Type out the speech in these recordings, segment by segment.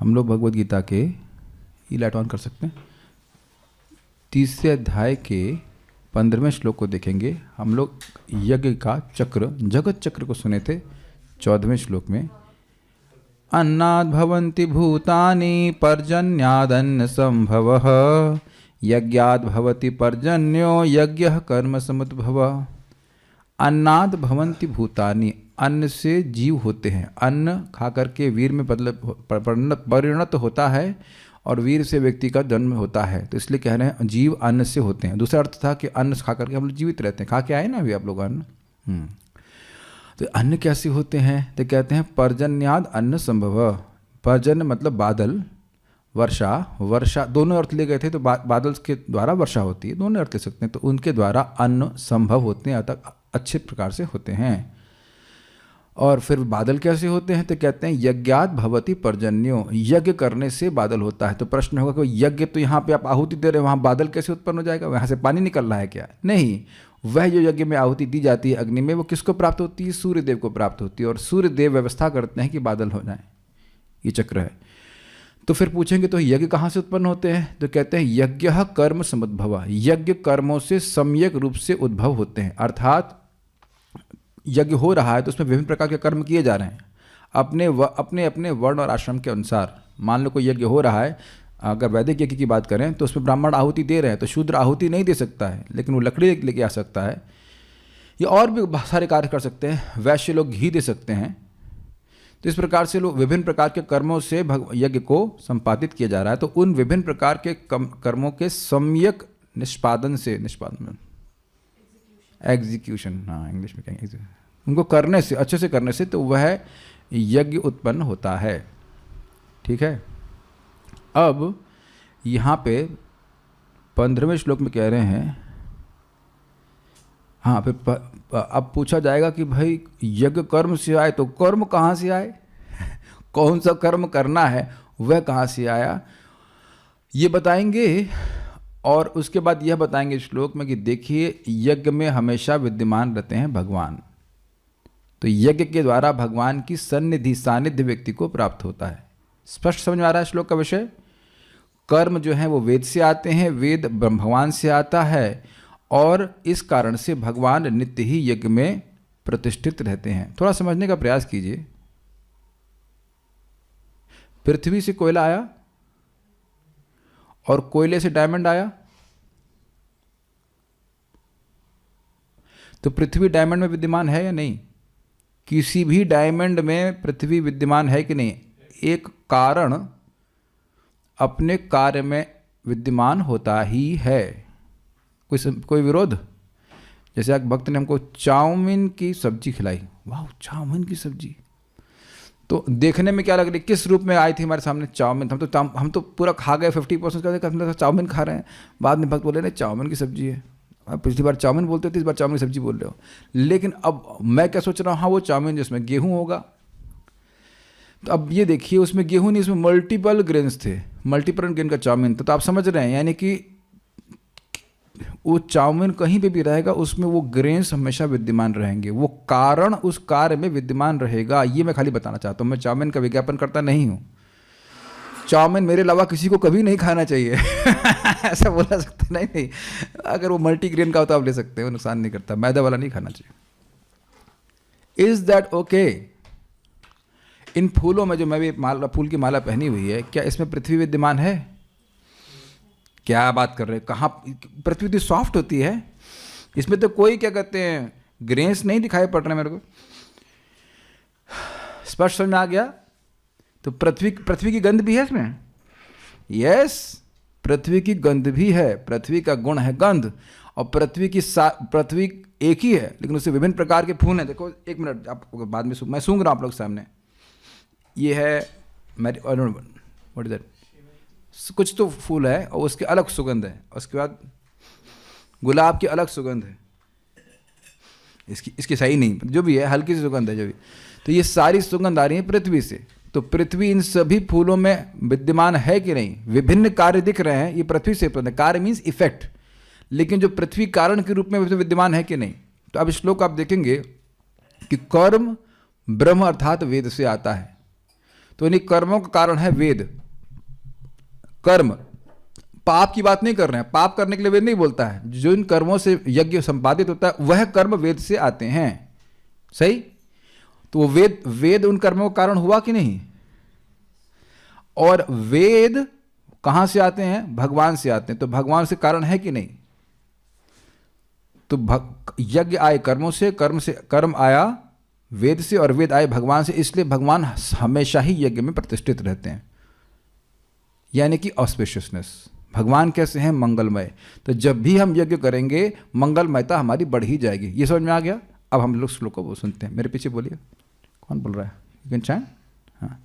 हम लोग भगवद गीता के लाइट ऑन कर सकते हैं 30वें अध्याय के 15वें श्लोक को देखेंगे। हम लोग यज्ञ का चक्र, जगत चक्र को सुने थे 14वें श्लोक में। अन्नाद् भवन्ति भूतानि पर्जन्यादन्न संभवः यज्ञाद् भवति पर्जन्यो यज्ञः कर्म समुद्भवः। अन्नाद् भवन्ति भूतानि, अन्न से जीव होते हैं। अन्न खा करके वीर में परिणत होता है और वीर से व्यक्ति का जन्म होता है। तो इसलिए कह रहे हैं जीव अन्न से होते हैं। दूसरा अर्थ था कि अन्न खा करके हम लोग जीवित रहते हैं। खा के आए ना अभी आप लोग अन्न। तो अन्न कैसे होते हैं? तो कहते हैं पर्जन्याद अन्न संभव। पर्जन्य मतलब बादल, वर्षा। वर्षा दोनों अर्थ ले गए थे, तो बादल के द्वारा वर्षा होती है, दोनों अर्थ ले सकते हैं। तो उनके द्वारा अन्न संभव होते हैं, अर्थात अच्छे प्रकार से होते हैं। और फिर बादल कैसे होते हैं? तो कहते हैं यज्ञात भवति पर्जन्यो, यज्ञ करने से बादल होता है। तो प्रश्न होगा कि यज्ञ तो यहाँ पे आप आहुति दे रहे हैं, वहाँ बादल कैसे उत्पन्न हो जाएगा? वहाँ से पानी निकल रहा है क्या? नहीं, वह जो यज्ञ में आहुति दी जाती है अग्नि में, वो किसको प्राप्त होती है? सूर्यदेव को प्राप्त होती है। और सूर्यदेव व्यवस्था करते हैं कि बादल हो जाए। ये चक्र है। तो फिर पूछेंगे तो यज्ञ कहाँ से उत्पन्न होते हैं? तो कहते हैं यज्ञ कर्म समुद्भव, यज्ञ कर्मों से सम्यक रूप से उद्भव होते हैं। अर्थात यज्ञ हो रहा है तो उसमें विभिन्न प्रकार के कर्म किए जा रहे हैं अपने अपने वर्ण और आश्रम के अनुसार। मान लो कोई यज्ञ हो रहा है, अगर वैदिक यज्ञ की बात करें तो उसमें ब्राह्मण आहुति दे रहे हैं, तो शूद्र आहुति नहीं दे सकता है, लेकिन वो लकड़ी लेके आ सकता है। ये और भी बहुत सारे कार्य कर सकते हैं। वैश्य लोग घी दे सकते हैं। तो इस प्रकार से लोग विभिन्न प्रकार के कर्मों से यज्ञ को संपादित किया जा रहा है। तो उन विभिन्न प्रकार के कर्मों के सम्यक निष्पादन से, एग्जीक्यूशन, हाँ इंग्लिश में कहेंगे, उनको करने से, अच्छे से करने से, तो वह यज्ञ उत्पन्न होता है। ठीक है। अब यहाँ पे 15वें श्लोक में कह रहे हैं, हाँ फिर अब पूछा जाएगा कि भाई यज्ञ कर्म से आए, तो कर्म कहाँ से आए? कौन सा कर्म करना है वह कहाँ से आया, ये बताएंगे। और उसके बाद यह बताएंगे श्लोक में कि देखिए यज्ञ में हमेशा विद्यमान रहते हैं भगवान। तो यज्ञ के द्वारा भगवान की सन्निधि, सानिध्य व्यक्ति को प्राप्त होता है। स्पष्ट समझ में आ रहा है श्लोक का विषय? कर्म जो है वो वेद से आते हैं, वेद भगवान से आता है, और इस कारण से भगवान नित्य ही यज्ञ में प्रतिष्ठित रहते हैं। थोड़ा समझने का प्रयास कीजिए। पृथ्वी से कोयला आया और कोयले से डायमंड आया, तो पृथ्वी डायमंड में विद्यमान है या नहीं? किसी भी डायमंड में पृथ्वी विद्यमान है कि नहीं? एक कारण अपने कार्य में विद्यमान होता ही है। कोई विरोध? जैसे एक भक्त ने हमको चाउमीन की सब्जी खिलाई, वाह चाउमीन की सब्जी, तो देखने में क्या लग रही, किस रूप में आई थी हमारे सामने? चाउमीन। हम तो पूरा खा गए, 50% का देखा चाउमीन खा रहे हैं। बाद में भक्त बोले नहीं चाउमीन की सब्जी है। अब पिछली बार चाउमीन बोलते थे, इस बार चाउमीन की सब्जी बोल रहे हो। लेकिन अब मैं क्या सोच रहा हूँ, हाँ वो चाउमीन जिसमें गेहूँ होगा। तो अब ये देखिए उसमें गेहूँ नहीं, इसमें मल्टीपल ग्रेन्स थे, मल्टीपल ग्रेन का चाउमीन था। तो आप समझ रहे हैं, यानी कि वो चाउमीन कहीं पे भी रहेगा उसमें वो ग्रेन्स हमेशा विद्यमान रहेंगे, वो कारण उस कार्य में विद्यमान रहेगा। ये मैं खाली बताना चाहता हूँ। मैं चाउमीन का विज्ञापन करता नहीं हूँ। चाउमीन मेरे अलावा किसी को कभी नहीं खाना चाहिए। ऐसा बोला सकता नहीं, अगर वो मल्टी ग्रेन का होता आप ले सकते हो, नुकसान नहीं करता। मैदा वाला नहीं खाना चाहिए। Is that okay? इन फूलों में जो मैं भी फूल की माला पहनी हुई है, क्या इसमें पृथ्वी विद्यमान है? क्या बात कर रहे हैं? कहाँ? पृथ्वी तो सॉफ्ट होती है, इसमें तो कोई क्या कहते हैं ग्रेन्स नहीं दिखाई पड़ रहे मेरे को। स्पष्ट समझ में आ गया? तो पृथ्वी की गंध भी है इसमें। यस, पृथ्वी की गंध भी है। पृथ्वी का गुण है गंध। और पृथ्वी एक ही है, लेकिन उससे विभिन्न प्रकार के फूल हैं। देखो एक मिनट, आप बाद में मैं सूंघ रहा हूँ आप लोग सामने। ये है व्हाट इज दैट? कुछ तो फूल है और उसके अलग सुगंध है। उसके बाद गुलाब की अलग सुगंध है, इसकी सही नहीं, जो भी है हल्की सी सुगंध है जो भी। तो ये सारी सुगंध आ रही है पृथ्वी से। तो पृथ्वी इन सभी फूलों में विद्यमान है कि नहीं? विभिन्न कार्य दिख रहे हैं, ये पृथ्वी से। कार्य मीन्स इफेक्ट, लेकिन जो पृथ्वी कारण के रूप में विद्यमान है कि नहीं? तो अब श्लोक आप देखेंगे कि कर्म ब्रह्म अर्थात वेद से आता है। तो इन्हीं कर्मों का कारण है वेद। कर्म, पाप की बात नहीं कर रहे हैं, पाप करने के लिए वेद नहीं बोलता है। जो इन कर्मों से यज्ञ संपादित होता है वह कर्म वेद से आते हैं। सही? तो वो वेद उन कर्मों का कारण हुआ कि नहीं? और वेद कहां से आते हैं? भगवान से आते हैं। तो भगवान से कारण है कि नहीं? तो यज्ञ आए कर्मों से कर्म आया वेद से, और वेद आए भगवान से। इसलिए भगवान हमेशा ही यज्ञ में प्रतिष्ठित रहते हैं, यानी कि ऑस्पिशियसनेस। भगवान कैसे हैं? मंगलमय। तो जब भी हम यज्ञ करेंगे मंगलमयता हमारी बढ़ ही जाएगी। ये समझ में आ गया? अब हम लोग श्लोक को सुनते हैं। मेरे पीछे बोलिए, कौन बोल रहा है? You can chant. हाँ।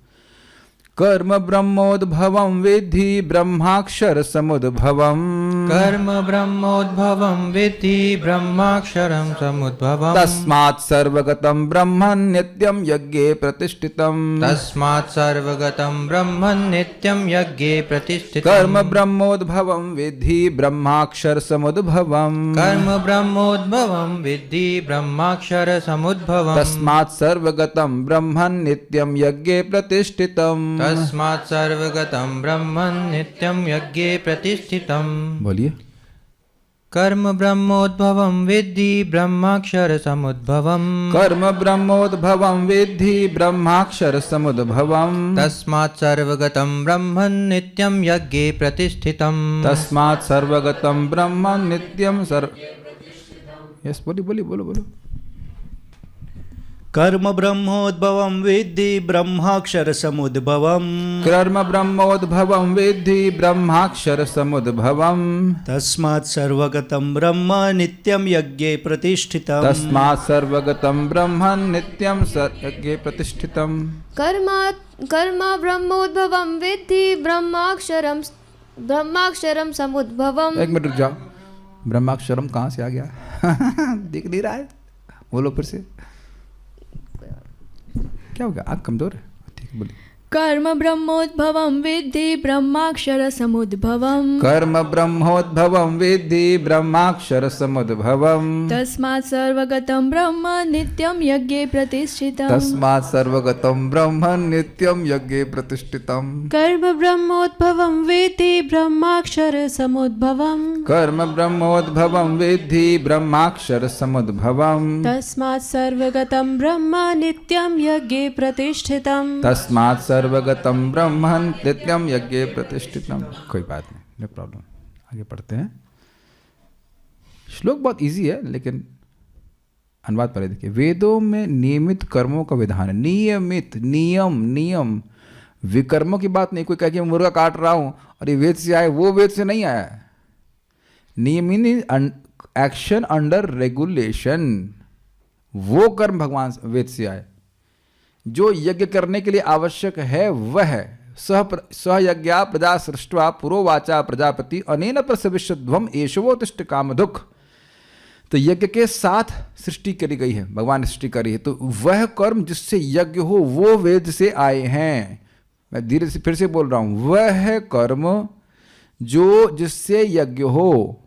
कर्म ब्रह्मोद्भवं विद्धि ब्रह्माक्षर समुद्भवम्। कर्म ब्रह्मोद्भवं विद्धि ब्रह्माक्षरं समुद्भवम्। तस्मात् सर्वगतं ब्रह्मन् नित्यं यज्ञे प्रतिष्ठितम्। तस्मात् सर्वगतं ब्रह्मन् नित्यं यज्ञे प्रतिष्ठितम्। कर्म ब्रह्मोद्भवं विद्धि ब्रह्माक्षर समुद्भवम्। कर्म ब्रह्मोद्भवं विद्धि ब्रह्माक्षर समुद्भवम्। तस्मात् सर्वगतं ब्रह्मन् नित्यं यज्ञे प्रतिष्ठितम्। तस्मात् सर्वगतं ब्रह्मन् नित्यं यज्ञे प्रतिष्ठितम्। बोलिए। कर्म ब्रह्मोद्भवं विद्धि ब्रह्माक्षर समुद्भवम्। कर्म ब्रह्मोद्भवं विद्धि ब्रह्माक्षर समुद्भवम्। तस्मात् सर्वगतं ब्रह्मन् नित्यं यज्ञे प्रतिष्ठितम्। तस्मात् सर्वगतं ब्रह्मन् नित्यं यस बोलिए बोलो। कर्म ब्रह्मोद्भवं विद्धि ब्रह्माक्षर समुद्भवम्। कर्म ब्रह्मोद्भवं विद्धि ब्रह्माक्षर समुद्भवम्। तस्मात् सर्वगतं ब्रह्म नित्यं यज्ञे प्रतिष्ठितम्। तस्मात् सर्वगतं ब्रह्म नित्यं यज्ञे प्रतिष्ठितम्। कर्म ब्रह्मोद्भवं विद्धि ब्रह्माक्षरं समुद्भवम्। एक मिनट रुक जाओ। ब्रह्माक्षरम कहाँ से आ गया? दिख नहीं रहा है, बोलो फिर से। क्या हो गया? आँख कमजोर है? ठीक है, बोलिए। कर्म ब्रह्मोद्भवं विद्धि ब्रह्माक्षर समुद्भवम्। कर्म ब्रह्मोद्भवं विद्धि ब्रह्माक्षर समुद्भवम्। तस्मात् सर्वगतं ब्रह्म नित्यं यज्ञे प्रतिष्ठितम्। तस्मात् सर्वगतं ब्रह्म नित्यं यज्ञे प्रतिष्ठितम्। कर्म ब्रह्मोद्भवं विद्धि ब्रह्माक्षर समुद्भवम्। कर्म ब्रह्मोद्भवं विद्धि ब्रह्माक्षर समुद्भवम्। तस्मात् सर्वगतं ब्रह्म नित्यं यज्ञे प्रतिष्ठितम्। तस्मात् सर्वगतं ब्रह्म नित्यं यज्ञे प्रतिष्ठितम्। कोई बात नहीं, नो प्रॉब्लम। आगे पढ़ते हैं। श्लोक बहुत इजी है, लेकिन अनुवाद पढ़े देखिए। वेदों में नियमित कर्मों का विधान है। नियमित, नियम। विकर्मों की बात नहीं। कोई कहे कि मैं मुर्गा काट रहा हूं और ये वेद से आया, वो वेद से नहीं आया है। नियमित एक्शन अंडर रेगुलेशन, वो कर्म भगवान वेद से आए। जो यज्ञ करने के लिए आवश्यक है वह सह यज्ञा प्रजा सृष्ट्वा पुरोवाचा प्रजापति अनेन प्रसविष्यध्वम एषवोतिष्ठ कामधुक्। तो यज्ञ के साथ सृष्टि करी गई है, भगवान ने सृष्टि करी है। तो वह कर्म जिससे यज्ञ हो वो वेद से आए हैं। मैं धीरे से फिर से बोल रहा हूं, वह कर्म जो जिससे यज्ञ हो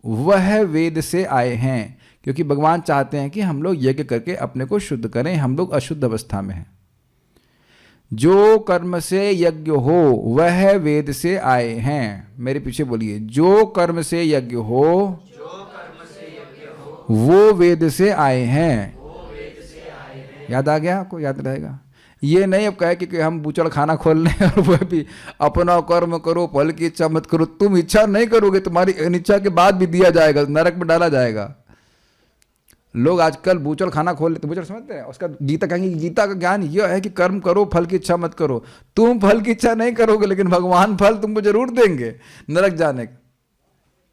वह वेद से आए हैं। क्योंकि भगवान चाहते हैं कि हम लोग यज्ञ करके अपने को शुद्ध करें। हम लोग अशुद्ध अवस्था में हैं। जो कर्म से यज्ञ हो वह वेद से आए हैं। मेरे पीछे बोलिए। जो कर्म से यज्ञ हो वो वेद से आए हैं। याद आ गया आपको? याद रहेगा। ये नहीं अब कहे कि हम बूचड़ खाना खोल लें और वह भी अपना कर्म करो, फल की इच्छा मत करो। तुम इच्छा नहीं करोगे, तुम्हारी अनिच्छा के बाद भी दिया जाएगा, नरक में डाला जाएगा। लोग आजकल बूचड़ खाना खोल लेते। बूचड़ समझते हैं? उसका गीता कहेंगे, गीता का ज्ञान यह है कि कर्म करो, फल की इच्छा मत करो। तुम फल की इच्छा नहीं करोगे, लेकिन भगवान फल तुमको जरूर देंगे नरक जाने का।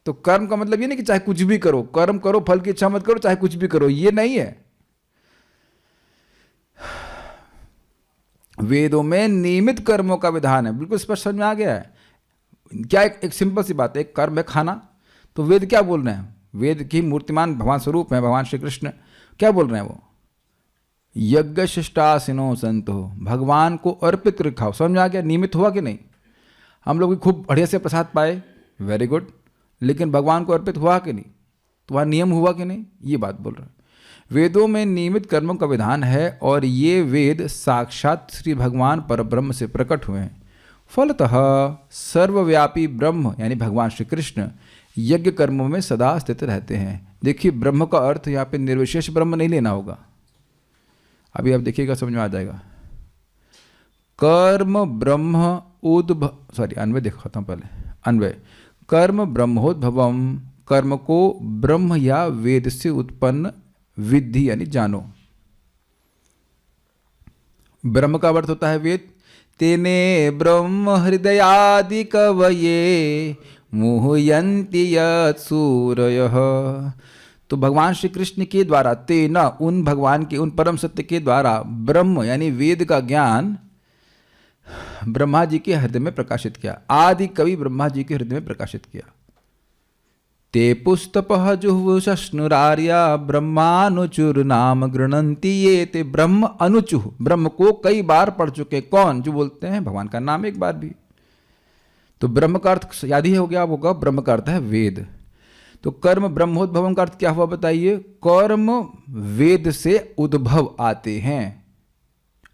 तो कर्म का मतलब ये नहीं कि चाहे कुछ भी करो, कर्म करो, फल की इच्छा मत करो, चाहे कुछ भी करो, ये नहीं है। वेदों में नियमित कर्मों का विधान है। बिल्कुल स्पष्ट समझ में आ गया है क्या? एक सिंपल सी बात है। एक कर्म है खाना, तो वेद क्या बोल रहे हैं? वेद की मूर्तिमान भगवान स्वरूप है भगवान श्री कृष्ण। क्या बोल रहे हैं वो? यज्ञ शिष्टासिनो संतो, भगवान को अर्पित रखाओ। समझ में आ गया? नियमित हुआ कि नहीं? हम लोग भी खूब बढ़िया से प्रसाद पाए, वेरी गुड, लेकिन भगवान को अर्पित हुआ कि नहीं? तो वहाँ नियम हुआ कि नहीं? ये बात बोल रहे हैं। वेदों में नियमित कर्मों का विधान है और ये वेद साक्षात श्री भगवान परब्रह्म से प्रकट हुए हैं। फलतः सर्वव्यापी ब्रह्म यानी भगवान श्री कृष्ण यज्ञ कर्मों में सदा स्थित रहते हैं। देखिए, ब्रह्म का अर्थ यहाँ पे निर्विशेष ब्रह्म नहीं लेना होगा, अभी आप देखिएगा समझ में आ जाएगा। कर्म ब्रह्म अन्वय देखता हूँ पहले। अन्वय कर्म ब्रह्मोद्भवम, कर्म को ब्रह्म या वेद से उत्पन्न विद्धि यानी जानो। ब्रह्म का अर्थ होता है वेद। तेने ब्रह्म हृदयादि कवये मुह्यन्ति यत् सूरयः। तो भगवान श्री कृष्ण के द्वारा, तेना उन भगवान के, उन परम सत्य के द्वारा ब्रह्म यानी वेद का ज्ञान ब्रह्मा जी के हृदय में प्रकाशित किया। आदि कवि ब्रह्मा जी के हृदय में प्रकाशित किया। ते पुस्तपः जुहुषश्नुरार्या ब्रह्मानुचुर नाम गृणन्ति ये। ते ब्रह्म अनुचुः, ब्रह्म को कई बार पढ़ चुके। कौन? जो बोलते हैं भगवान का नाम एक बार भी। तो ब्रह्म का अर्थ याद ही हो गया आपको, ब्रह्म का अर्थ है वेद। तो कर्म ब्रह्मोद्भवम का अर्थ क्या हुआ बताइए? कर्म वेद से उद्भव आते हैं।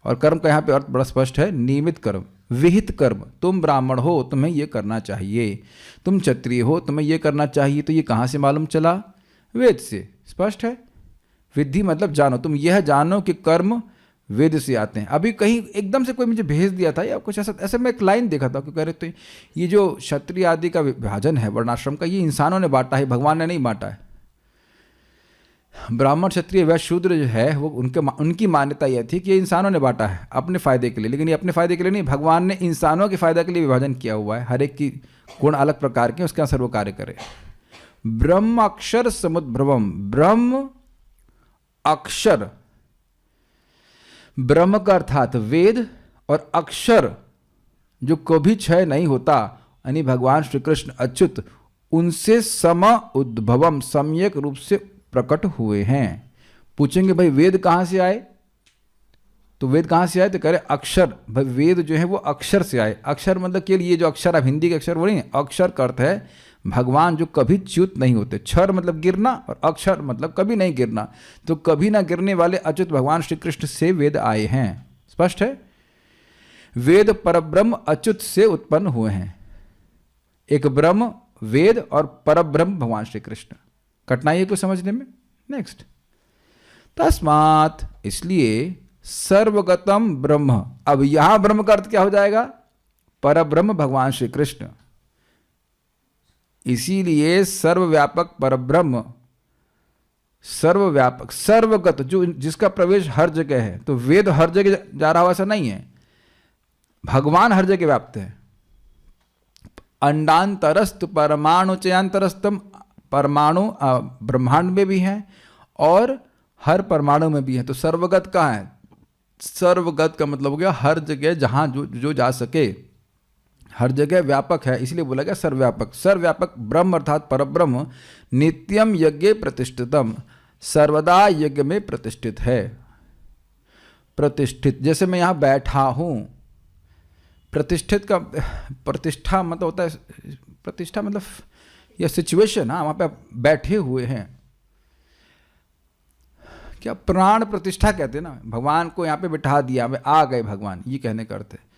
और कर्म का यहाँ पे अर्थ बड़ा स्पष्ट है, नियमित कर्म, विहित कर्म। तुम ब्राह्मण हो, तुम्हें यह करना चाहिए। तुम क्षत्रिय हो, तुम्हें यह करना चाहिए। तो ये कहाँ से मालूम चला? वेद से। स्पष्ट है। विधि मतलब जानो, तुम यह जानो कि कर्म वेद से आते हैं। अभी कहीं एकदम से कोई मुझे भेज दिया था या कुछ ऐसा मैं एक लाइन देखा था कि कह रहे थे ये जो क्षत्रिय आदि का विभाजन है वर्णाश्रम का, ये इंसानों ने बांटा है, भगवान ने नहीं बांटा है। ब्राह्मण क्षत्रिय वैश्य शूद्र जो है वो उनकी मान्यता यह थी कि ये इंसानों ने बांटा है अपने फायदे के लिए। लेकिन ये अपने फायदे के लिए नहीं, भगवान ने इंसानों के फायदे के लिए विभाजन किया हुआ है। हर एक की गुण अलग प्रकार के, उसके अनुसार वो कार्य करे। ब्रह्म अक्षर समुद्भवम, ब्रह्म अक्षर, ब्रह्म का अर्थात वेद, और अक्षर जो कभी क्षय नहीं होता, यानी भगवान श्री कृष्ण अच्युत, उनसे सम उद्भवम, सम्यक रूप से प्रकट हुए हैं। पूछेंगे भाई वेद कहाँ से आए? तो वेद कहाँ से आए? तो कह रहे अक्षर। भाई वेद जो है वो अक्षर से आए। अक्षर मतलब के लिए जो अक्षर, अब हिंदी के अक्षर वो नहीं, अक्षर का अर्थ है भगवान जो कभी च्युत नहीं होते। क्षर मतलब गिरना और अक्षर मतलब कभी नहीं गिरना। तो कभी ना गिरने वाले अच्युत भगवान श्री कृष्ण से वेद आए हैं। स्पष्ट है। वेद परब्रह्म अच्युत से उत्पन्न हुए हैं। एक ब्रह्म वेद और परब्रह्म भगवान श्री कृष्ण। कठिनाई है कुछ समझने में? नेक्स्ट, तस्मात्, इसलिए सर्वगतम ब्रह्म। अब यहां ब्रह्म का अर्थ क्या हो जाएगा? परब्रह्म भगवान श्री कृष्ण। इसीलिए सर्वव्यापक परब्रह्म, सर्वव्यापक सर्वगत, जो जिसका प्रवेश हर जगह है। तो वेद हर जगह जा रहा हो ऐसा नहीं है, भगवान हर जगह व्याप्त है। अंडांतरस्त परमाणु चयांतरस्तम, परमाणु ब्रह्मांड में भी हैं और हर परमाणु में भी है। तो सर्वगत कहाँ है? सर्वगत का मतलब हो गया हर जगह, जहाँ जो जा सके, हर जगह व्यापक है, इसलिए बोला गया सर्वव्यापक। सर्वव्यापक ब्रह्म अर्थात परब्रह्म नित्यम यज्ञ प्रतिष्ठितम, सर्वदा यज्ञ में प्रतिष्ठित है। प्रतिष्ठित, जैसे मैं यहाँ बैठा हूँ, प्रतिष्ठित का प्रतिष्ठा मतलब होता है, प्रतिष्ठा मतलब यह सिचुएशन, हाँ, वहाँ पे आप बैठे हुए हैं। क्या प्राण प्रतिष्ठा कहते हैं ना, भगवान को यहाँ पे बिठा दिया, वे आ गए भगवान, ये कहने का अर्थ है।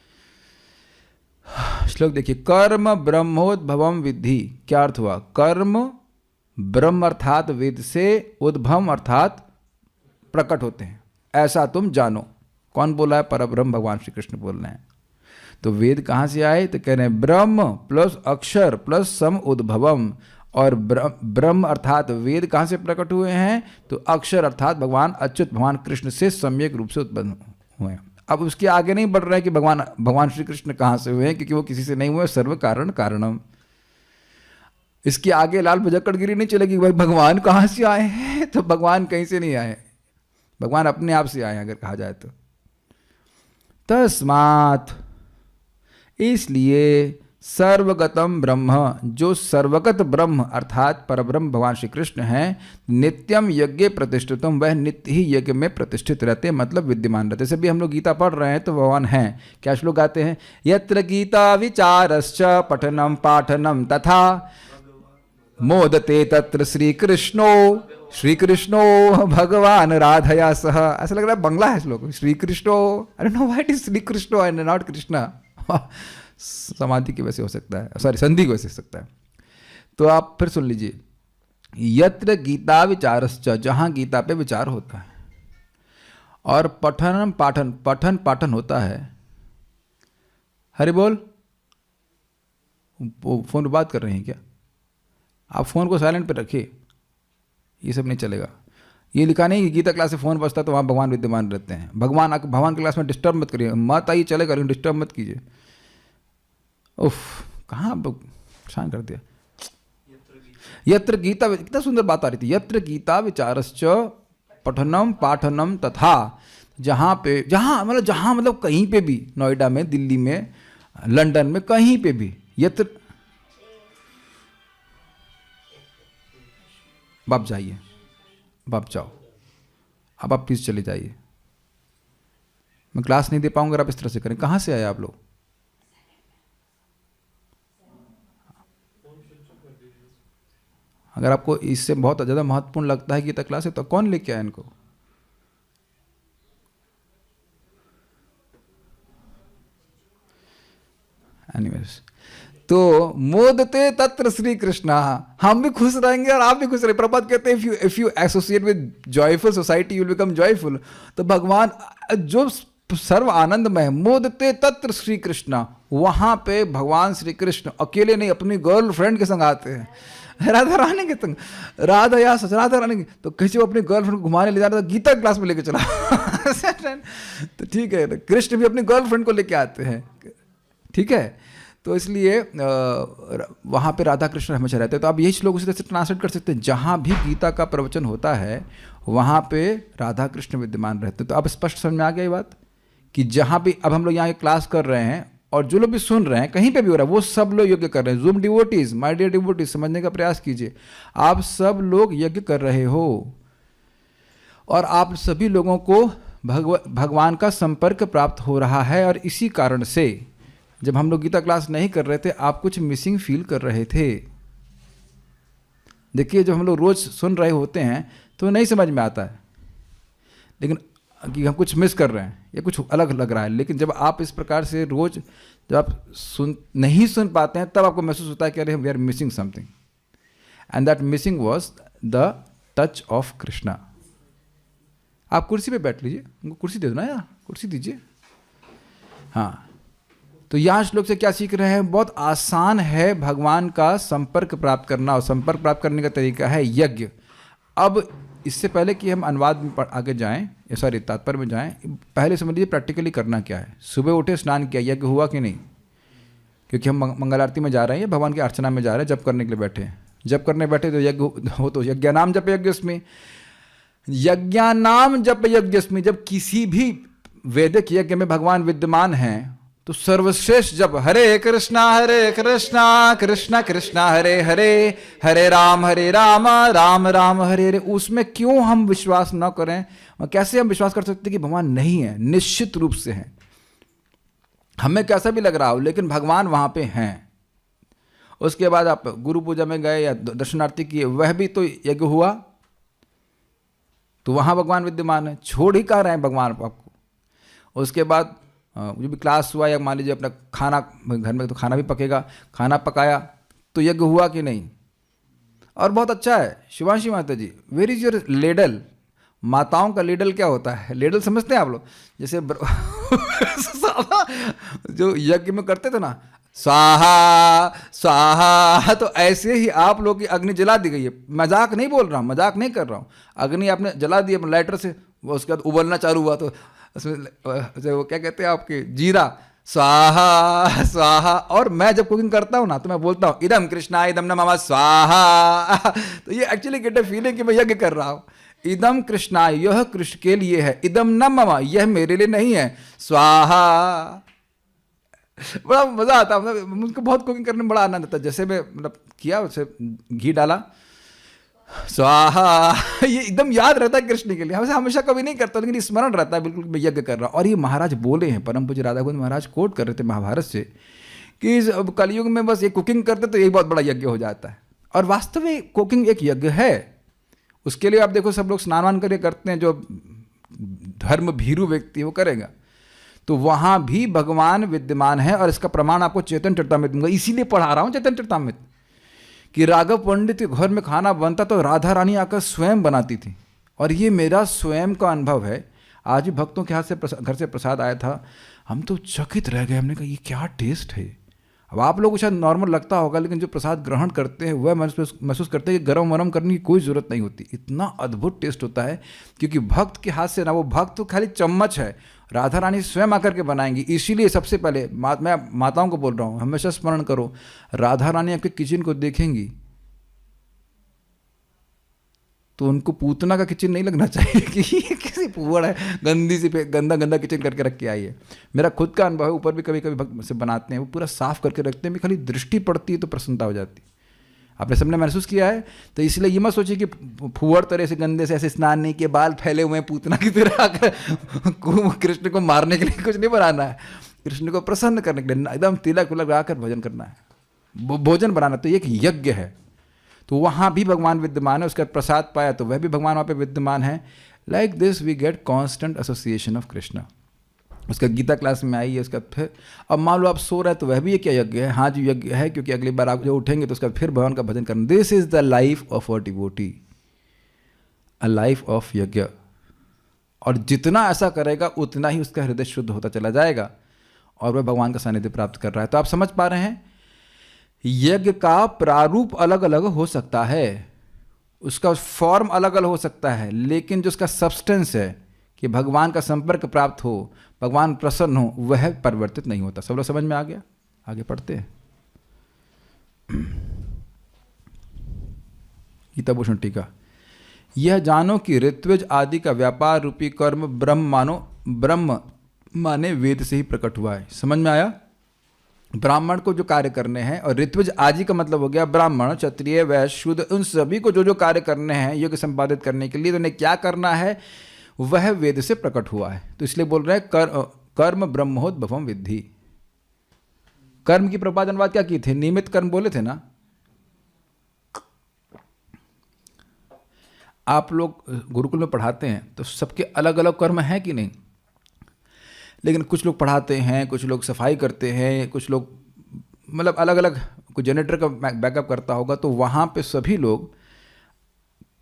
श्लोक देखिए, कर्म ब्रह्मोद्भवम विद्धि। क्या अर्थ हुआ? कर्म ब्रह्म अर्थात वेद से, उद्भव अर्थात प्रकट होते हैं, ऐसा तुम जानो। कौन बोला है? परब्रह्म भगवान श्री कृष्ण बोल रहे हैं। तो वेद कहाँ से आए? तो कह रहे हैं ब्रह्म प्लस अक्षर प्लस सम उद्भवम। और ब्रह्म अर्थात वेद कहाँ से प्रकट हुए हैं? तो अक्षर अर्थात भगवान अच्युत भगवान कृष्ण से सम्यक रूप से उत्पन्न हुए हैं। अब उसके आगे नहीं बढ़ रहा है कि भगवान श्री कृष्ण कहाँ से हुए हैं, क्योंकि वो किसी से नहीं हुए, सर्व कारण कारणम। इसके आगे लाल भजक्कड़गिरी नहीं चलेगी, भाई भगवान कहाँ से आए हैं? तो भगवान कहीं से नहीं आए, भगवान अपने आप से आए अगर कहा जाए तो। तस्मात्, इसलिए सर्वगतम ब्रह्म, जो सर्वगत ब्रह्म अर्थात परब्रह्म भगवान श्री कृष्ण हैं, नित्यम यज्ञ प्रतिष्ठितम, वह नित्य ही यज्ञ में प्रतिष्ठित रहते हैं, मतलब विद्यमान रहते। जैसे भी हम लोग गीता पढ़ रहे हैं तो भगवान हैं। क्या श्लोक गाते हैं? यत्र गीता विचारश्च पठनम पाठनम तथा मोदते तत्र श्री कृष्णो श्री कृष्णो भगवान राधया सह, ऐसा लग रहा है बंगला है श्लोक, Shri Krishno, I don't know why it is Shri Krishno and not Krishna. समाधि की वैसे हो सकता है, सॉरी संधि की वैसे हो सकता है। तो आप फिर सुन लीजिए, यत्र गीता विचारश्च, जहाँ गीता पे विचार होता है, और पठन पाठन होता है। हरि बोल, फोन पर बात कर रहे हैं क्या? आप फोन को साइलेंट पे रखिए, ये सब नहीं चलेगा। ये लिखा नहीं कि गीता क्लास से फोन बजता है तो वहाँ भगवान विद्यमान रहते हैं। भगवान की क्लास में डिस्टर्ब मत करिए, मत आइए चलेगा लेकिन डिस्टर्ब मत कीजिए। उफ, कहाँ आप लोग परेशान कर दिया। यत्र गीता, कितना सुंदर बात आ रही थी, यत्र गीता विचारश्च पठनम पाठनम तथा, जहाँ मतलब कहीं पे भी, नोएडा में, दिल्ली में, लंदन में, कहीं पे भी, यत्र, बाप जाइए, बाप जाओ, अब आप प्लीज चले जाइए, मैं क्लास नहीं दे पाऊंगा अगर आप इस तरह से करें। कहाँ से आए आप लोग? अगर आपको इससे बहुत ज़्यादा महत्वपूर्ण लगता है गीता क्लास है तो कौन लेके आया इनको? एनीवेज, तो मोदते तत्र श्री कृष्णा, हम भी खुश रहेंगे और आप भी खुश रहेंगे। प्रभुपाद कहते हैं if you associate with joyful society you will become joyful. तो भगवान जो सर्व आनंदमय, मोदते तत्र श्री कृष्णा, वहां पे भगवान श्री कृष्ण अकेले नहीं अपनी गर्लफ्रेंड के संग आते हैं, राधा रानी के संग, राधा रानी की। तो किसी को अपनी गर्लफ्रेंड को घुमाने ले जा रहा था, गीता क्लास में लेके चला तो ठीक है, कृष्ण भी अपनी गर्लफ्रेंड को लेके आते हैं, ठीक है। तो इसलिए वहाँ पे राधा कृष्ण हमेशा रहते हैं। तो आप यही श्लोक उसी तरह से ट्रांसलेट कर सकते हैं, जहाँ भी गीता का प्रवचन होता है वहाँ पे राधा कृष्ण विद्यमान रहते हैं। तो अब स्पष्ट समझ में आ गया ये बात कि जहाँ भी अब हम लोग यहाँ क्लास कर रहे हैं और जो लोग भी सुन रहे हैं, कहीं पे भी हो रहा है, वो सब लोग यज्ञ कर रहे हैं। Zoom devotees, my dear devotees, समझने का प्रयास कीजिए, आप सब लोग यज्ञ कर रहे हो और आप सभी लोगों को भगवान का संपर्क प्राप्त हो रहा है। और इसी कारण से जब हम लोग गीता क्लास नहीं कर रहे थे, आप कुछ मिसिंग फील कर रहे थे। देखिए, जब हम लोग रोज सुन रहे होते हैं तो नहीं समझ में आता है, लेकिन कि हम कुछ मिस कर रहे हैं या कुछ अलग लग रहा है। लेकिन जब आप इस प्रकार से रोज जब आप नहीं सुन पाते हैं, तब आपको महसूस होता है कि अरे we are missing something, and that missing was the touch of Krishna. आप कुर्सी पे बैठ लीजिए, उनको कुर्सी दे दो ना यार, कुर्सी दीजिए। हाँ, तो यहाँ श्लोक से क्या सीख रहे हैं? बहुत आसान है भगवान का संपर्क प्राप्त करना, और संपर्क प्राप्त करने का तरीका है यज्ञ। अब इससे पहले कि हम अनुवाद में आगे जाएं, सॉरी तात्पर्य में जाएं, पहले समझ लीजिए प्रैक्टिकली करना क्या है। सुबह उठे, स्नान किया, यज्ञ हुआ कि नहीं? क्योंकि हम मंगल आरती में जा रहे हैं या भगवान की अर्चना में जा रहे हैं, जप करने के लिए बैठे हैं। जप करने बैठे तो यज्ञ हो, तो यज्ञानाम जप यज्ञस्मि, यज्ञानाम जप यज्ञस्मि। जब किसी भी वैदिक यज्ञ में भगवान विद्यमान हैं तो सर्वश्रेष्ठ जब हरे कृष्णा कृष्ण कृष्ण हरे हरे, हरे राम राम राम हरे हरे। उसमें क्यों हम विश्वास न करें? और कैसे हम विश्वास कर सकते हैं कि भगवान नहीं है? निश्चित रूप से हैं। हमें कैसा भी लग रहा हो, लेकिन भगवान वहां पे हैं। उसके बाद आप गुरु पूजा में गए या दर्शनार्थी किए, वह भी तो यज्ञ हुआ, तो वहां भगवान विद्यमान है। छोड़ ही कह रहे हैं भगवान आपको। उसके बाद जो भी क्लास हुआ, या मान लीजिए अपना खाना, घर में तो खाना भी पकेगा, खाना पकाया तो यज्ञ हुआ कि नहीं? और बहुत अच्छा है शिवांशी माता जी, वेर इज योर लेडल? माताओं का लेडल क्या होता है? लेडल समझते हैं आप लोग? जैसे जो यज्ञ में करते थे ना, स्वाहा स्वाहा, तो ऐसे ही आप लोग की अग्नि जला दी गई है। मजाक नहीं बोल रहा हूँ, मजाक नहीं कर रहा हूँ। अग्नि आपने जला दी अपने लाइटर से, वो उसके बाद उबलना चालू हुआ, तो उसमें वो क्या कहते हैं आपके, जीरा, स्वाहा स्वाहा। और मैं जब कुकिंग करता हूँ ना, तो मैं बोलता हूँ इदम कृष्णा इदम न मम स्वाहा। तो ये एक्चुअली गेट अ फीलिंग कि मैं यज्ञ कर रहा हूँ। इदम कृष्णा, यह कृष्ण के लिए है, इदम न मम, यह मेरे लिए नहीं है, स्वाहा। बड़ा मजा आता है, मतलब मुझको बहुत कुकिंग करने में बड़ा आनंद आता है। जैसे मैं मतलब किया, उसे घी डाला, स्वाहा, ये एकदम याद रहता है कृष्ण के लिए। हमेशा कभी नहीं करता, लेकिन स्मरण रहता है बिल्कुल मैं यज्ञ कर रहा हूँ। और ये महाराज बोले हैं, परम पूज्य राधा गोविंद महाराज कोट कर रहे थे महाभारत से, कि इस कलयुग में बस ये कुकिंग करते तो एक बहुत बड़ा यज्ञ हो जाता है। और वास्तव में कुकिंग एक यज्ञ है। उसके लिए आप देखो सब लोग स्नान वान करके करते हैं, जो धर्म भीरू व्यक्ति वो करेगा। तो वहाँ भी भगवान विद्यमान है, और इसका प्रमाण आपको चैतन्य चरितामृत दूंगा। इसीलिए पढ़ा रहा हूँ चैतन्य चरितामृत, कि राघव पंडित के घर में खाना बनता तो राधा रानी आकर स्वयं बनाती थी, और ये मेरा स्वयं का अनुभव है। आज भी भक्तों के हाथ से घर से प्रसाद आया था, हम तो चकित रह गए, हमने कहा ये क्या टेस्ट है। अब आप लोगों को शायद नॉर्मल लगता होगा, लेकिन जो प्रसाद ग्रहण करते हैं वह महसूस करते हैं कि गरम वरम करने की कोई ज़रूरत नहीं होती, इतना अद्भुत टेस्ट होता है। क्योंकि भक्त के हाथ से ना, वो भक्त तो खाली चम्मच है, राधा रानी स्वयं आकर के बनाएंगी। इसीलिए सबसे पहले मैं माताओं को बोल रहा हूँ, हमेशा स्मरण करो, राधा रानी आपके किचन को देखेंगी तो उनको पूतना का किचन नहीं लगना चाहिए कि ये किसी पुअड़ है, गंदी सी गंदा किचन करके रख के आई है। मेरा खुद का अनुभव है, ऊपर भी कभी कभी भक्त से बनाते हैं, वो पूरा साफ करके रखते हैं, खाली दृष्टि पड़ती है तो प्रसन्नता हो जाती है। आपने सबने महसूस किया है। तो इसलिए ये मत सोचिए कि फुअड़ तरह से गंदे से ऐसे स्नान नहीं किए, बाल फैले हुए हैं, पूतना की तरह आकर कृष्ण को मारने के लिए कुछ नहीं बनाना है, कृष्ण को प्रसन्न करने के लिए एकदम तिलक उलक लगाकर भोजन करना है, भोजन बनाना। तो ये एक यज्ञ है, तो वहाँ भी भगवान विद्यमान है। उसका प्रसाद पाया तो वह भी भगवान वहाँ पे विद्यमान है। Like this we get constant association of Krishna. उसका गीता क्लास में आई है, उसका फिर अब मान लो आप सो रहे हैं तो वह भी एक यज्ञ है। हाँ जी यज्ञ है, क्योंकि अगली बार आप जो उठेंगे तो उसका फिर भगवान का भजन करना। This is the life of a devotee, a life of यज्ञ। और जितना ऐसा करेगा उतना ही उसका हृदय शुद्ध होता चला जाएगा और वह भगवान का सानिध्य प्राप्त कर रहा है। तो आप समझ पा रहे हैं, यज्ञ का प्रारूप अलग अलग हो सकता है, उसका फॉर्म अलग अलग हो सकता है, लेकिन जो उसका सब्सटेंस है कि भगवान का संपर्क प्राप्त हो, भगवान प्रसन्न हो, वह परिवर्तित नहीं होता। सब लोग समझ में आ गया? आगे पढ़ते हैं। गीता भूषण टीका। यह जानो कि ऋत्विज आदि का व्यापार रूपी कर्म ब्रह्म माने वेद से ही प्रकट हुआ है। समझ में आया? ब्राह्मण को जो कार्य करने हैं, और ऋत्विज आदि का मतलब हो गया ब्राह्मण, क्षत्रिय, वैश्य, शूद्र, उन सभी को जो जो कार्य करने हैं यज्ञ संपादित करने के लिए, तो उन्हें क्या करना है वह वेद से प्रकट हुआ है। तो इसलिए बोल रहे हैं कर्म ब्रह्मोद्भवम विद्धि। कर्म की प्रपाद अनुवाद क्या की थे? नियमित कर्म बोले थे ना। आप लोग गुरुकुल में पढ़ाते हैं तो सबके अलग अलग कर्म हैं कि नहीं? लेकिन कुछ लोग पढ़ाते हैं, कुछ लोग सफाई करते हैं, कुछ लोग मतलब अलग अलग, कोई जनरेटर का बैकअप करता होगा। तो वहाँ पे सभी लोग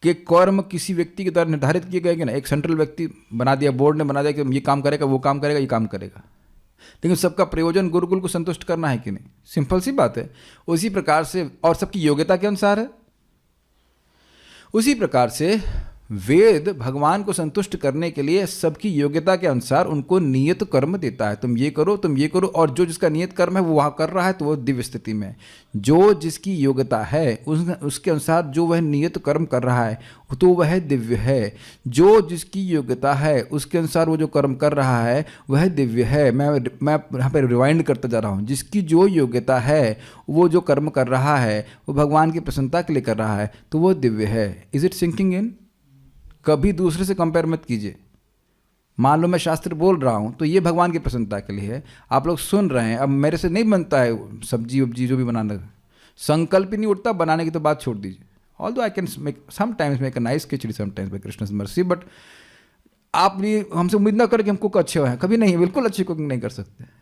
के कर्म किसी व्यक्ति के द्वारा निर्धारित किए गए कि ना, एक सेंट्रल व्यक्ति बना दिया, बोर्ड ने बना दिया कि ये काम करेगा, वो काम करेगा, ये काम करेगा। लेकिन सबका प्रयोजन गुरुकुल को संतुष्ट करना है कि नहीं? सिंपल सी बात है। उसी प्रकार से, और सबकी योग्यता के अनुसार है, उसी प्रकार से वेद भगवान को संतुष्ट करने के लिए सबकी योग्यता के अनुसार उनको नियत कर्म देता है। तुम ये करो, तुम ये करो, और जो जिसका नियत कर्म है वो वहाँ कर रहा है तो वो दिव्य स्थिति में है। जो जिसकी योग्यता है उसके अनुसार जो वह नियत कर्म कर रहा है तो वह दिव्य है। जो जिसकी योग्यता है उसके अनुसार वो जो कर्म कर रहा है वह दिव्य है। मैं यहाँ पर रिवाइंड करता जा रहा हूँ। जिसकी जो योग्यता है वो जो कर्म कर रहा है वो भगवान की प्रसन्नता के लिए कर रहा है तो वो दिव्य है। Is it sinking in? कभी दूसरे से कंपेयर मत कीजिए। मान लो मैं शास्त्र बोल रहा हूँ तो ये भगवान की प्रसन्नता के लिए है, आप लोग सुन रहे हैं। अब मेरे से नहीं बनता है सब्जी वब्जी जो भी बनाना, संकल्प ही नहीं उठता, बनाने की तो बात छोड़ दीजिए। Although I can make sometimes make a nice khichdi sometimes by Krishna's mercy, but आप भी हमसे उम्मीद ना करें कि हम कुक अच्छे हैं, कभी नहीं, बिल्कुल अच्छी कुकिंग नहीं कर सकते।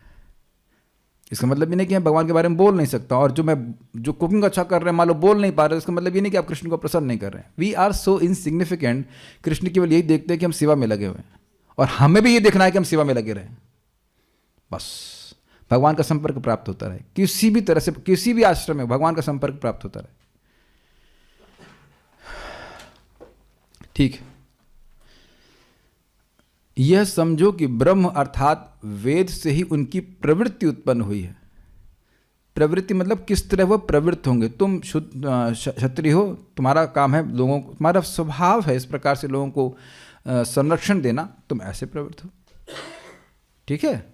इसका मतलब ये नहीं कि मैं भगवान के बारे में बोल नहीं सकता, और जो कुकिंग अच्छा कर रहे हैं मान लो बोल नहीं पा रहे, इसका मतलब ये नहीं कि आप कृष्ण को प्रसन्न नहीं कर रहे हैं। We are so insignificant. Krishna केवल यही देखते हैं कि हम सेवा में लगे हुए हैं, और हमें भी ये देखना है कि हम सेवा में लगे रहें। बस भगवान का संपर्क प्राप्त होता रहे, किसी भी तरह से, किसी भी आश्रम में भगवान का संपर्क प्राप्त होता रहे। ठीक, यह समझो कि ब्रह्म अर्थात वेद से ही उनकी प्रवृत्ति उत्पन्न हुई है। प्रवृत्ति मतलब किस तरह वह प्रवृत्त होंगे। तुम क्षत्रिय हो, तुम्हारा काम है लोगों को, तुम्हारा स्वभाव है इस प्रकार से लोगों को संरक्षण देना, तुम ऐसे प्रवृत्त हो। ठीक है,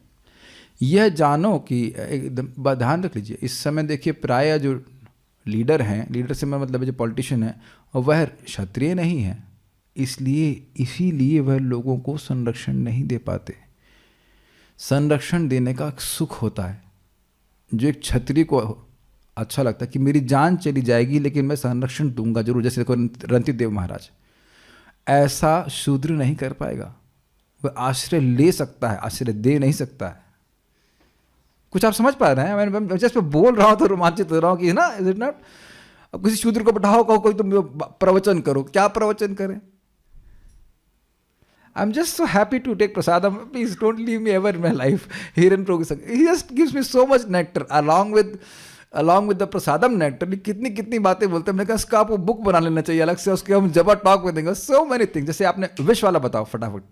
यह जानो कि एकदम ध्यान रख लीजिए। इस समय देखिए प्राय जो लीडर हैं, लीडर से मैं मतलब जो पॉलिटिशियन है, वह क्षत्रिय नहीं है, इसीलिए वह लोगों को संरक्षण नहीं दे पाते। संरक्षण देने का सुख होता है जो एक क्षत्रिय को अच्छा लगता है कि मेरी जान चली जाएगी लेकिन मैं संरक्षण दूंगा जरूर। जैसे देखो रणतीत देव महाराज, ऐसा शूद्र नहीं कर पाएगा। वह आश्रय ले सकता है, आश्रय दे नहीं सकता है। कुछ आप समझ पा रहे हैं? मैं जस्ट बोल रहा हूँ तो रोमांचित हो रहा हूँ कि ना, इज इट नॉट? अब किसी शूद्र को बैठाओ, कहो कोई तुम प्रवचन करो, क्या प्रवचन करें? I'm just so happy to take prasadam. Please don't leave me ever in my life here in Prabhu. He just gives me so much nectar along with the prasadam nectar. कितनी बातें बोलते हैं। मैंने कहा इसका आपको बुक बना लेना चाहिए अलग से, उसके हम जबर टॉक में देंगे। So many things. जैसे आपने विष वाला बताओ फटाफट।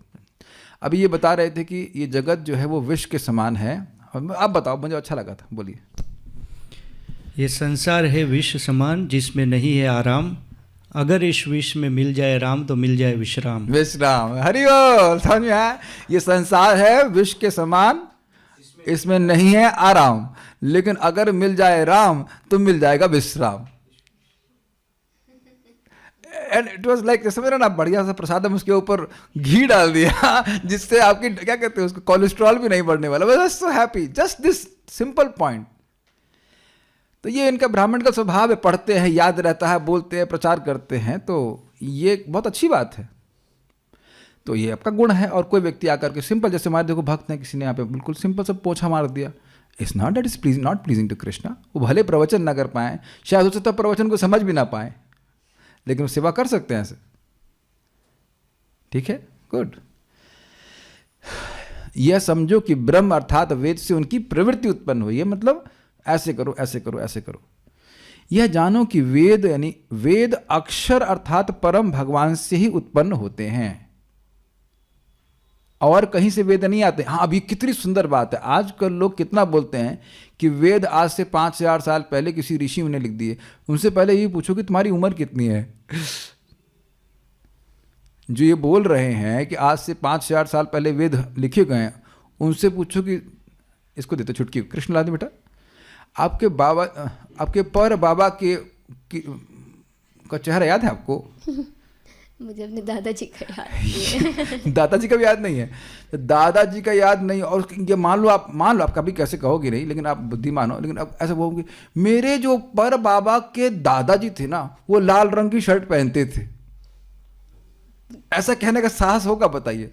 अभी ये बता रहे थे कि ये जगत जो है वो विष के समान है। आप बताओ, मुझे अच्छा लगा था, बोलिए। ये संसार है विष समान जिसमें नहीं है आराम, अगर इस विष में मिल जाए राम तो मिल जाए विश्राम। विश्राम, हरि बोल। समझ में आया? ये संसार है विष के समान, इसमें नहीं है आराम, लेकिन अगर मिल जाए राम तो मिल जाएगा विश्राम। एंड इट वाज लाइक, समझ रहे ना, बढ़िया सा प्रसादम, उसके ऊपर घी डाल दिया जिससे आपकी क्या कहते हैं उसको, कोलेस्ट्रॉल भी नहीं बढ़ने वाला। I was so happy, just this simple point. तो ये इनका ब्राह्मण का स्वभाव है, पढ़ते हैं, याद रहता है, बोलते हैं, प्रचार करते हैं, तो ये बहुत अच्छी बात है। तो ये आपका गुण है। और कोई व्यक्ति आकर के सिंपल, जैसे हमारे देखो भक्त हैं, किसी ने यहाँ पे बिल्कुल सिंपल सब पोछा मार दिया, it's not that is not pleasing to Krishna. वो भले प्रवचन ना कर पाए, शायद हो सकता है प्रवचन को समझ भी ना पाए, लेकिन वो सेवा कर सकते हैं ऐसे। ठीक है, गुड। यह समझो कि ब्रह्म अर्थात वेद से उनकी प्रवृत्ति उत्पन्न हुई है, मतलब ऐसे करो, ऐसे करो, ऐसे करो। यह जानो कि वेद यानी वेद अक्षर अर्थात परम भगवान से ही उत्पन्न होते हैं, और कहीं से वेद नहीं आते। हाँ, अभी कितनी सुंदर बात है, आजकल लोग कितना बोलते हैं कि वेद आज से 5000 साल पहले किसी ऋषि ने लिख दिए। उनसे पहले ये पूछो कि तुम्हारी उम्र कितनी है। जो ये बोल रहे हैं कि आज से 5000 साल पहले वेद लिखे गए हैं, उनसे पूछो कि इसको देते छुटकी, कृष्ण लादे बेटा, आपके बाबा, आपके पर बाबा का चेहरा याद है आपको? मुझे अपने दादाजी का याद नहीं है। दादाजी का भी याद नहीं है? तो दादाजी का याद नहीं, और ये मान लो आप कभी कैसे कहोगे नहीं, लेकिन आप बुद्धिमान हो, लेकिन अब ऐसा कहोगे मेरे जो पर बाबा के दादाजी थे ना, वो लाल रंग की शर्ट पहनते थे। ऐसा कहने का साहस होगा? बताइए।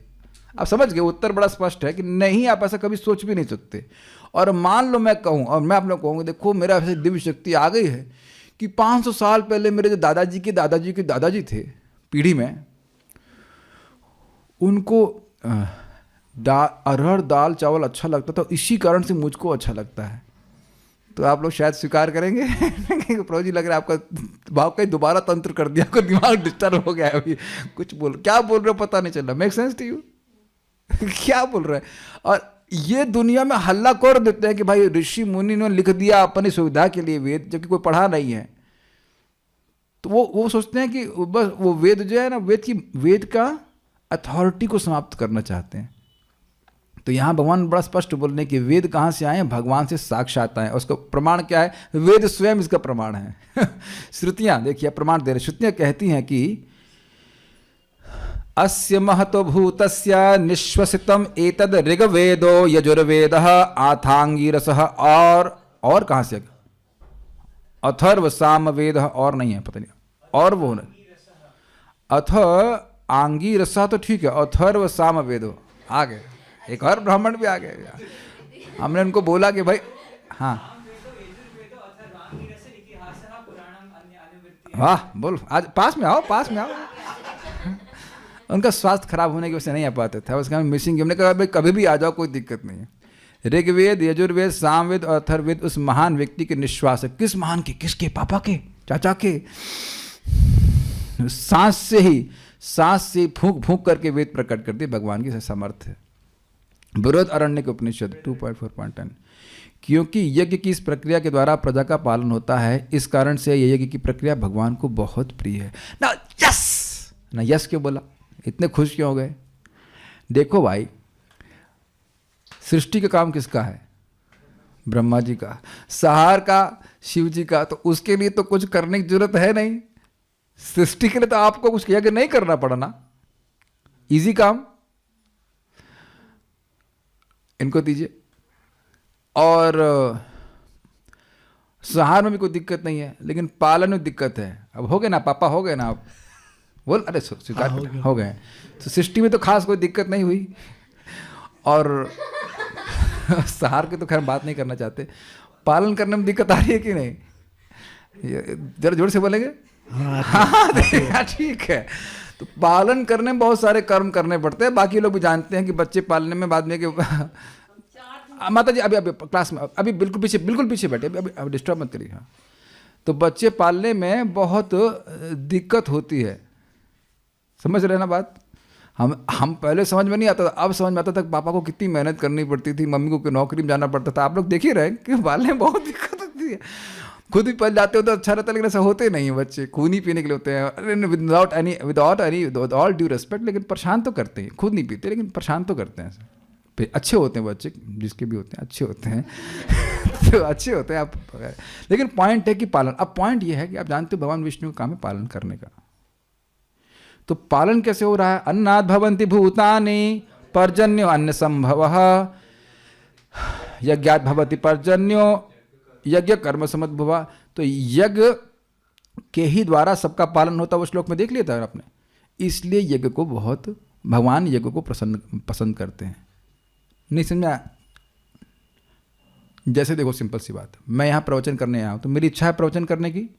आप समझ गए, उत्तर बड़ा स्पष्ट है कि नहीं, आप ऐसा कभी सोच भी नहीं सकते। और मान लो मैं कहूँ, और मैं आप लोग कहूँगा देखो मेरा ऐसे दिव्य शक्ति आ गई है कि 500 साल पहले मेरे जो दादाजी के दादाजी थे पीढ़ी में, उनको अरहर दाल चावल अच्छा लगता था, इसी कारण से मुझको अच्छा लगता है। तो आप लोग शायद स्वीकार करेंगे प्रभु जी, लग रहा है आपका भाव कहीं दोबारा तंत्र कर दिया, आपका दिमाग डिस्टर्ब हो गया है अभी। कुछ क्या बोल रहे हो पता नहीं चल रहा। Make sense to you? क्या बोल रहे हैं? और ये दुनिया में हल्ला कर देते हैं कि भाई ऋषि मुनि ने लिख दिया अपनी सुविधा के लिए वेद, जबकि कोई पढ़ा नहीं है। तो वो सोचते हैं कि बस वो वेद जो है ना, वेद का अथॉरिटी को समाप्त करना चाहते हैं। तो यहाँ भगवान बड़ा स्पष्ट बोल रहे हैं कि वेद कहाँ से आए हैं? भगवान से साक्षात आए। उसका प्रमाण क्या है? वेद स्वयं इसका प्रमाण है। श्रुतियाँ देखिए प्रमाण दे रहे। श्रुतियाँ कहती हैं कि अस्य महतो भूतस्य निश्वसितम एतद ऋग्वेदो यजुर्वेदः आथांगिरसः, और कहाँ से? अथर्व सामवेदः, और नहीं है, पता नहीं, और वो नहीं। अथ आंगिरसा तो ठीक है, अथर्व सामवेदो आ गए, एक और ब्राह्मण भी आ गए। हमने उनको बोला कि भाई हाँ वाह, बोल, आज पास में आओ, पास में आओ। उनका स्वास्थ्य खराब होने की वजह से नहीं आ पाते थे, उसका मिसिंग। हमने कहा भाई कभी भी आ जाओ, कोई दिक्कत नहीं है। ऋग्वेद, यजुर्वेद, सामवेद और अथर्ववेद उस महान व्यक्ति के निश्वास है। किस महान के? किसके? पापा के, चाचा के। सांस से फूंक फूंक करके वेद प्रकट करती भगवान की सामर्थ्य है। बृहद अरण्यक उपनिषद 2.4.10। क्योंकि यज्ञ की इस प्रक्रिया के द्वारा प्रजा का पालन होता है, इस कारण से यह यज्ञ की प्रक्रिया भगवान को बहुत प्रिय है। ना यस क्यों बोला? इतने खुश क्यों हो गए? देखो भाई, सृष्टि का काम किसका है? ब्रह्मा जी का। संहार का शिव जी का। तो उसके लिए तो कुछ करने की जरूरत है नहीं। सृष्टि के लिए तो आपको कुछ यज्ञ नहीं करना पड़ा ना, इजी काम। इनको दीजिए। और संहार में भी कोई दिक्कत नहीं है, लेकिन पालन में दिक्कत है। अब हो गए ना पापा, हो गए ना आप, बोल, अरे स्वीकार हो गए। तो सृष्टि में तो खास कोई दिक्कत नहीं हुई। और सहार की तो खैर बात नहीं करना चाहते। पालन करने में दिक्कत आ रही है कि नहीं? जरा जोर से बोलेंगे। हाँ ठीक है। तो पालन करने में बहुत सारे कर्म करने पड़ते हैं। बाकी लोग भी जानते हैं कि बच्चे पालने में बाद में कि माता जी अभी क्लास में अभी बिल्कुल पीछे बैठे, अभी डिस्टर्ब मत करिए। हाँ, तो बच्चे पालने में बहुत दिक्कत होती है, समझ रहे ना बात? हम पहले समझ में नहीं आता था, अब समझ में आता था। पापा को कितनी मेहनत करनी पड़ती थी, मम्मी को नौकरी में जाना पड़ता था। आप लोग देख ही रहे कि पालने में बहुत दिक्कत होती है। खुद भी पल जाते हो तो अच्छा रहता है, लेकिन ऐसा होते नहीं है। बच्चे खून ही पीने के लिए होते हैं, without any with all due respect, लेकिन परेशान तो करते हैं। खुद नहीं पीते लेकिन परेशान तो करते हैं। अच्छे होते हैं बच्चे, जिसके भी होते हैं अच्छे होते हैं। तो अच्छे होते हैं आप। लेकिन पॉइंट है कि पालन। अब पॉइंट ये है कि आप जानते हो भगवान विष्णु का काम है पालन करने का। तो पालन कैसे हो रहा है? अन्नात् भवन्ति भूतानि पर्जन्यो अन्न संभवः, यज्ञात् भवति पर्जन्यो यज्ञ कर्म समुद्भवा। तो यज्ञ के ही द्वारा सबका पालन होता है, वो श्लोक में देख लिया था आपने। इसलिए यज्ञ को बहुत भगवान यज्ञ को पसंद करते हैं। नहीं समझा? जैसे देखो सिंपल सी बात, मैं यहाँ प्रवचन करने आया हूँ, तो मेरी इच्छा है प्रवचन करने की,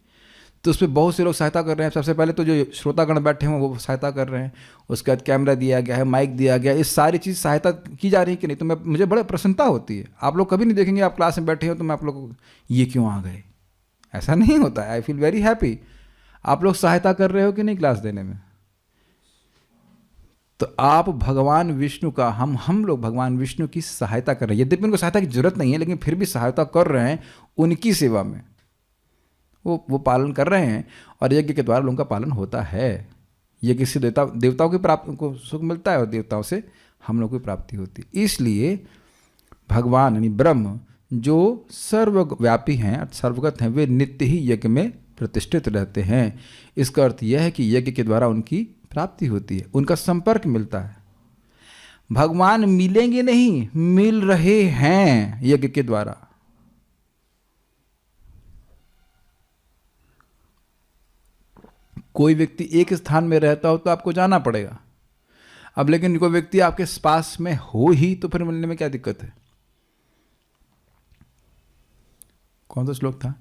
तो उसमें बहुत से लोग सहायता कर रहे हैं। सबसे पहले तो जो श्रोतागण बैठे हैं वो सहायता कर रहे हैं, उसके बाद कैमरा दिया गया है, माइक दिया गया, ये सारी चीज़ सहायता की जा रही है कि नहीं? तो मुझे बड़ा प्रसन्नता होती है। आप लोग कभी नहीं देखेंगे आप क्लास में बैठे हो तो मैं आप लोग को ये क्यों आ गए, ऐसा नहीं होता है। I feel very happy. आप लोग सहायता कर रहे हो कि नहीं क्लास देने में? तो आप भगवान विष्णु का, हम लोग भगवान विष्णु की सहायता कर रहे हैं। यद्यपि उनको सहायता की जरूरत नहीं है, लेकिन फिर भी सहायता कर रहे हैं उनकी सेवा में। वो पालन कर रहे हैं और यज्ञ के द्वारा उनका पालन होता है। यज्ञ से देवताओं की प्राप्ति को सुख मिलता है और देवताओं से हम लोग की प्राप्ति होती है। इसलिए भगवान यानी ब्रह्म जो सर्वव्यापी हैं, सर्वगत हैं, वे नित्य ही यज्ञ में प्रतिष्ठित रहते हैं। इसका अर्थ यह है कि यज्ञ के द्वारा उनकी प्राप्ति होती है, उनका संपर्क मिलता है। भगवान मिलेंगे नहीं, मिल रहे हैं यज्ञ के द्वारा। कोई व्यक्ति एक स्थान में रहता हो तो आपको जाना पड़ेगा। अब लेकिन कोई व्यक्ति आपके पास में हो ही तो फिर मिलने में क्या दिक्कत है? कौन सा श्लोक था?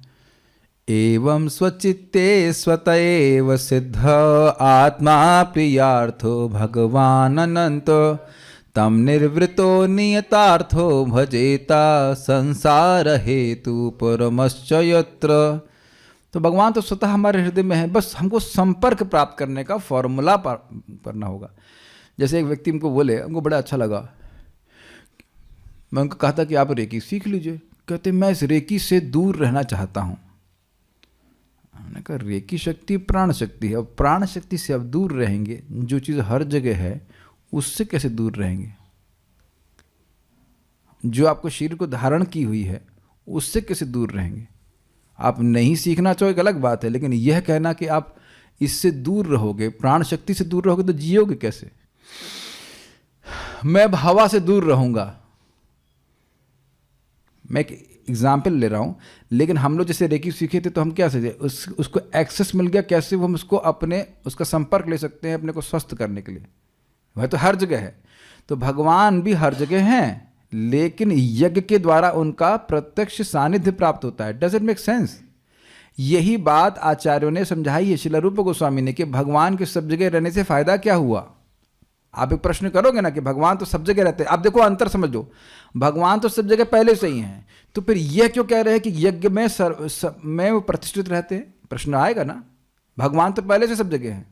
एवं स्वचित्ते स्वत एव सिद्ध आत्मा प्रियार्थो भगवान अनंत तम निर्वृतो नियतार्थो भजेता संसार हेतु परमश्च यत्र। तो भगवान तो स्वतः हमारे हृदय में है, बस हमको संपर्क प्राप्त करने का फॉर्मूला करना होगा। जैसे एक व्यक्ति हमको बोले, हमको बड़ा अच्छा लगा, मैं उनको कहा था कि आप रेकी सीख लीजिए। कहते मैं इस रेकी से दूर रहना चाहता हूँ। हमने कहा रेकी शक्ति प्राण शक्ति है, अब प्राण शक्ति से अब दूर रहेंगे, जो चीज़ हर जगह है उससे कैसे दूर रहेंगे? जो आपको शरीर को धारण की हुई है उससे कैसे दूर रहेंगे? आप नहीं सीखना चाहो एक अलग बात है, लेकिन यह कहना कि आप इससे दूर रहोगे, प्राण शक्ति से दूर रहोगे, तो जियोगे कैसे? मैं हवा से दूर रहूंगा, मैं एक एग्जाम्पल ले रहा हूं, लेकिन हम लोग जैसे रेकी सीखे थे तो हम क्या सीखे, उसको एक्सेस मिल गया, कैसे हम उसको उसका संपर्क ले सकते हैं अपने को स्वस्थ करने के लिए। वह तो हर जगह है, तो भगवान भी हर जगह हैं, लेकिन यज्ञ के द्वारा उनका प्रत्यक्ष सानिध्य प्राप्त होता है। Does it make sense? यही बात आचार्यों ने समझाई है, श्रील रूप गोस्वामी ने, कि भगवान के सब जगह रहने से फायदा क्या हुआ? आप एक प्रश्न करोगे ना कि भगवान तो सब जगह रहते हैं, आप देखो अंतर समझ लो, भगवान तो सब जगह पहले से ही हैं, तो फिर यह क्यों कह रहे हैं कि यज्ञ में वो प्रतिष्ठित रहते हैं? प्रश्न आएगा ना, भगवान तो पहले से सब जगह हैं,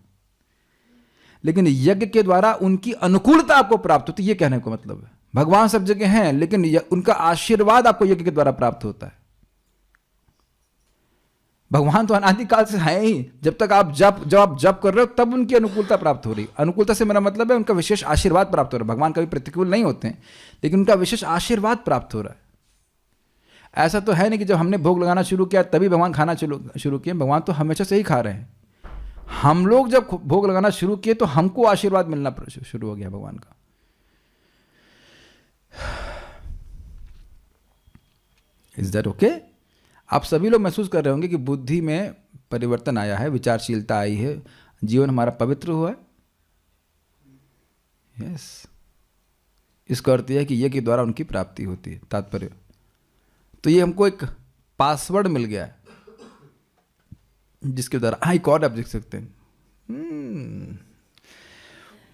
लेकिन यज्ञ के द्वारा उनकी अनुकूलता आपको प्राप्त होती है। ये कहने का मतलब है भगवान सब जगह हैं, लेकिन उनका आशीर्वाद आपको यज्ञ के द्वारा प्राप्त होता है। भगवान तो अनादिकाल से है ही, जब तक आप जब आप जप कर रहे हो तब उनकी अनुकूलता प्राप्त हो रही। अनुकूलता से मेरा मतलब है उनका विशेष आशीर्वाद प्राप्त हो रहा है। भगवान कभी प्रतिकूल नहीं होते हैं, लेकिन उनका विशेष आशीर्वाद प्राप्त हो रहा है। ऐसा तो है नहीं कि जब हमने भोग लगाना शुरू किया तभी भगवान खाना शुरू किए। भगवान तो हमेशा से ही खा रहे हैं। हम लोग जब भोग लगाना शुरू किए तो हमको आशीर्वाद मिलना शुरू हो गया भगवान का। Is that okay? आप सभी लोग महसूस कर रहे होंगे कि बुद्धि में परिवर्तन आया है, विचारशीलता आई है, जीवन हमारा पवित्र हुआ है। यस, इसका अर्थ यह है कि यज्ञ के द्वारा उनकी प्राप्ति होती है। तात्पर्य, तो ये हमको एक पासवर्ड मिल गया है जिसके द्वारा एक और आप देख सकते हैं।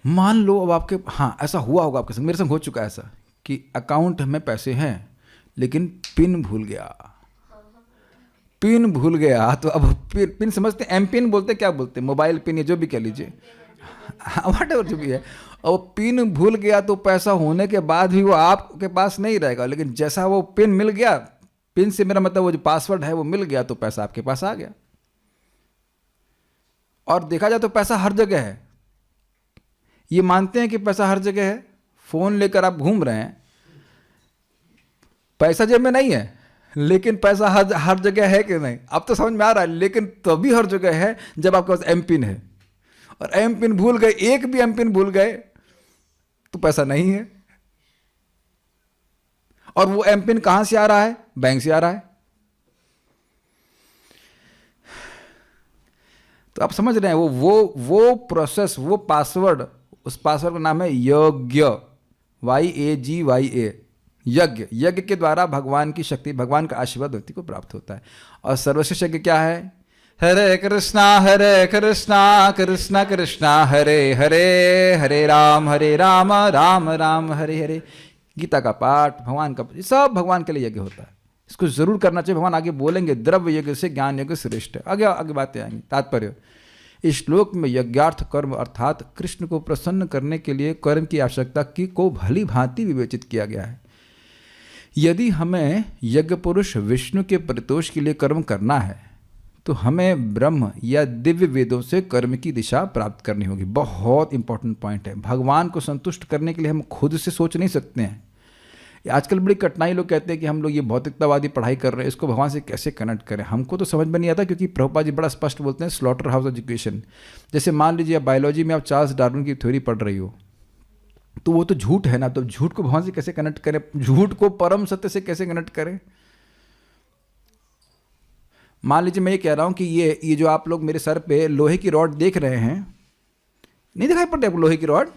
मान लो अब आपके, हाँ ऐसा हुआ होगा आपके संग, मेरे संग हो चुका है ऐसा कि अकाउंट में पैसे हैं लेकिन पिन भूल गया। पिन भूल गया तो अब पिन समझते हैं, एम पिन बोलते, क्या बोलते हैं, मोबाइल पिन या जो भी कह लीजिए, वट एवर जो भी है। और पिन भूल गया तो पैसा होने के बाद भी वो आपके पास नहीं रहेगा, लेकिन जैसा वो पिन मिल गया, पिन से मेरा मतलब वो जो पासवर्ड है वो मिल गया, तो पैसा आपके पास आ गया। और देखा जाए तो पैसा हर जगह है। ये मानते हैं कि पैसा हर जगह है, फोन लेकर आप घूम रहे हैं, पैसा जेब में नहीं है लेकिन पैसा हर जगह है कि नहीं, अब तो समझ में आ रहा है। लेकिन तभी हर जगह है जब आपके पास एम पिन है, और एम पिन भूल गए, एक भी एम पिन भूल गए तो पैसा नहीं है। और वो एम पिन कहां से आ रहा है? बैंक से आ रहा है। तो आप समझ रहे हैं वो प्रोसेस, वो पासवर्ड, उस पासवर्ड का नाम है यज्ञ, YAGYA, यज्ञ। यज्ञ के द्वारा भगवान की शक्ति, भगवान का आशीर्वाद व्यक्ति को प्राप्त होता है। और सर्वश्रेष्ठ यज्ञ क्या है? हरे कृष्णा कृष्णा कृष्णा हरे हरे, हरे राम राम राम हरे हरे। गीता का पाठ, भगवान का, सब भगवान के लिए यज्ञ होता है। इसको जरूर करना चाहिए। भगवान आगे बोलेंगे द्रव्य यज्ञ से ज्ञान यज्ञ श्रेष्ठ है, आगे बातें आएंगी। तात्पर्य, इस श्लोक में यज्ञार्थ कर्म अर्थात कृष्ण को प्रसन्न करने के लिए कर्म की आवश्यकता की को भली भांति विवेचित किया गया है। यदि हमें यज्ञ पुरुष विष्णु के परितोष के लिए कर्म करना है तो हमें ब्रह्म या दिव्य वेदों से कर्म की दिशा प्राप्त करनी होगी। बहुत इंपॉर्टेंट पॉइंट है। भगवान को संतुष्ट करने के लिए हम खुद से सोच नहीं सकते हैं। आजकल बड़ी कठिनाई, लोग कहते हैं कि हम लोग ये भौतिकतावादी पढ़ाई कर रहे हैं, इसको भगवान से कैसे कनेक्ट करें। हमको तो समझ में नहीं आता, क्योंकि प्रभुपाद जी बड़ा स्पष्ट बोलते हैं, स्लॉटर हाउस एजुकेशन। जैसे मान लीजिए बायोलॉजी में आप चार्ल्स डार्विन की थ्योरी पढ़ रही हो, तो वो तो झूठ है ना, तो झूठ को भगवान से कैसे कनेक्ट करें, झूठ को परम सत्य से कैसे कनेक्ट करें। मान लीजिए मैं ये कह रहा हूँ कि ये जो आप लोग मेरे सर पे लोहे की रॉड देख रहे हैं, नहीं दिखाई पड़ती आपको लोहे की रॉड?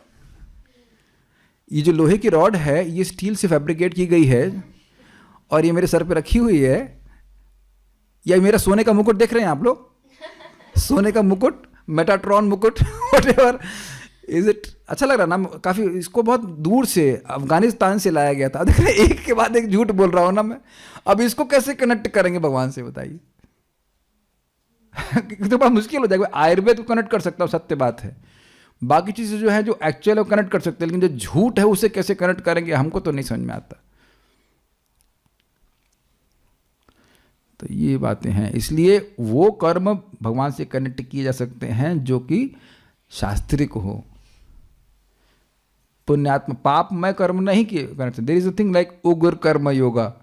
ये जो लोहे की रॉड है ये स्टील से फैब्रिकेट की गई है और ये मेरे सर पे रखी हुई है। या मेरा सोने का मुकुट देख रहे हैं आप लोग? सोने का मुकुट, मेटाट्रॉन मुकुट, व्हाटएवर इज इट। अच्छा लग रहा ना काफ़ी। इसको बहुत दूर से अफगानिस्तान से लाया गया था। देख रहे, एक के बाद एक झूठ बोल रहा हूँ ना मैं। अब इसको कैसे कनेक्ट करेंगे भगवान से, बताइए। तो बहुत मुश्किल हो जाएगा। आयुर्वेद को कनेक्ट कर सकता हूँ, सत्य बात है। बाकी चीज़ें जो है जो एक्चुअल है वो कनेक्ट कर सकते हैं, लेकिन जो झूठ है उसे कैसे कनेक्ट करेंगे हमको तो नहीं समझ में आता। तो ये बातें हैं। इसलिए वो कर्म भगवान से कनेक्ट किए जा सकते हैं जो कि शास्त्रिक हो, पुण्यात्म, पापमय कर्म नहीं किए connect. There is nothing like उग्र karma yoga.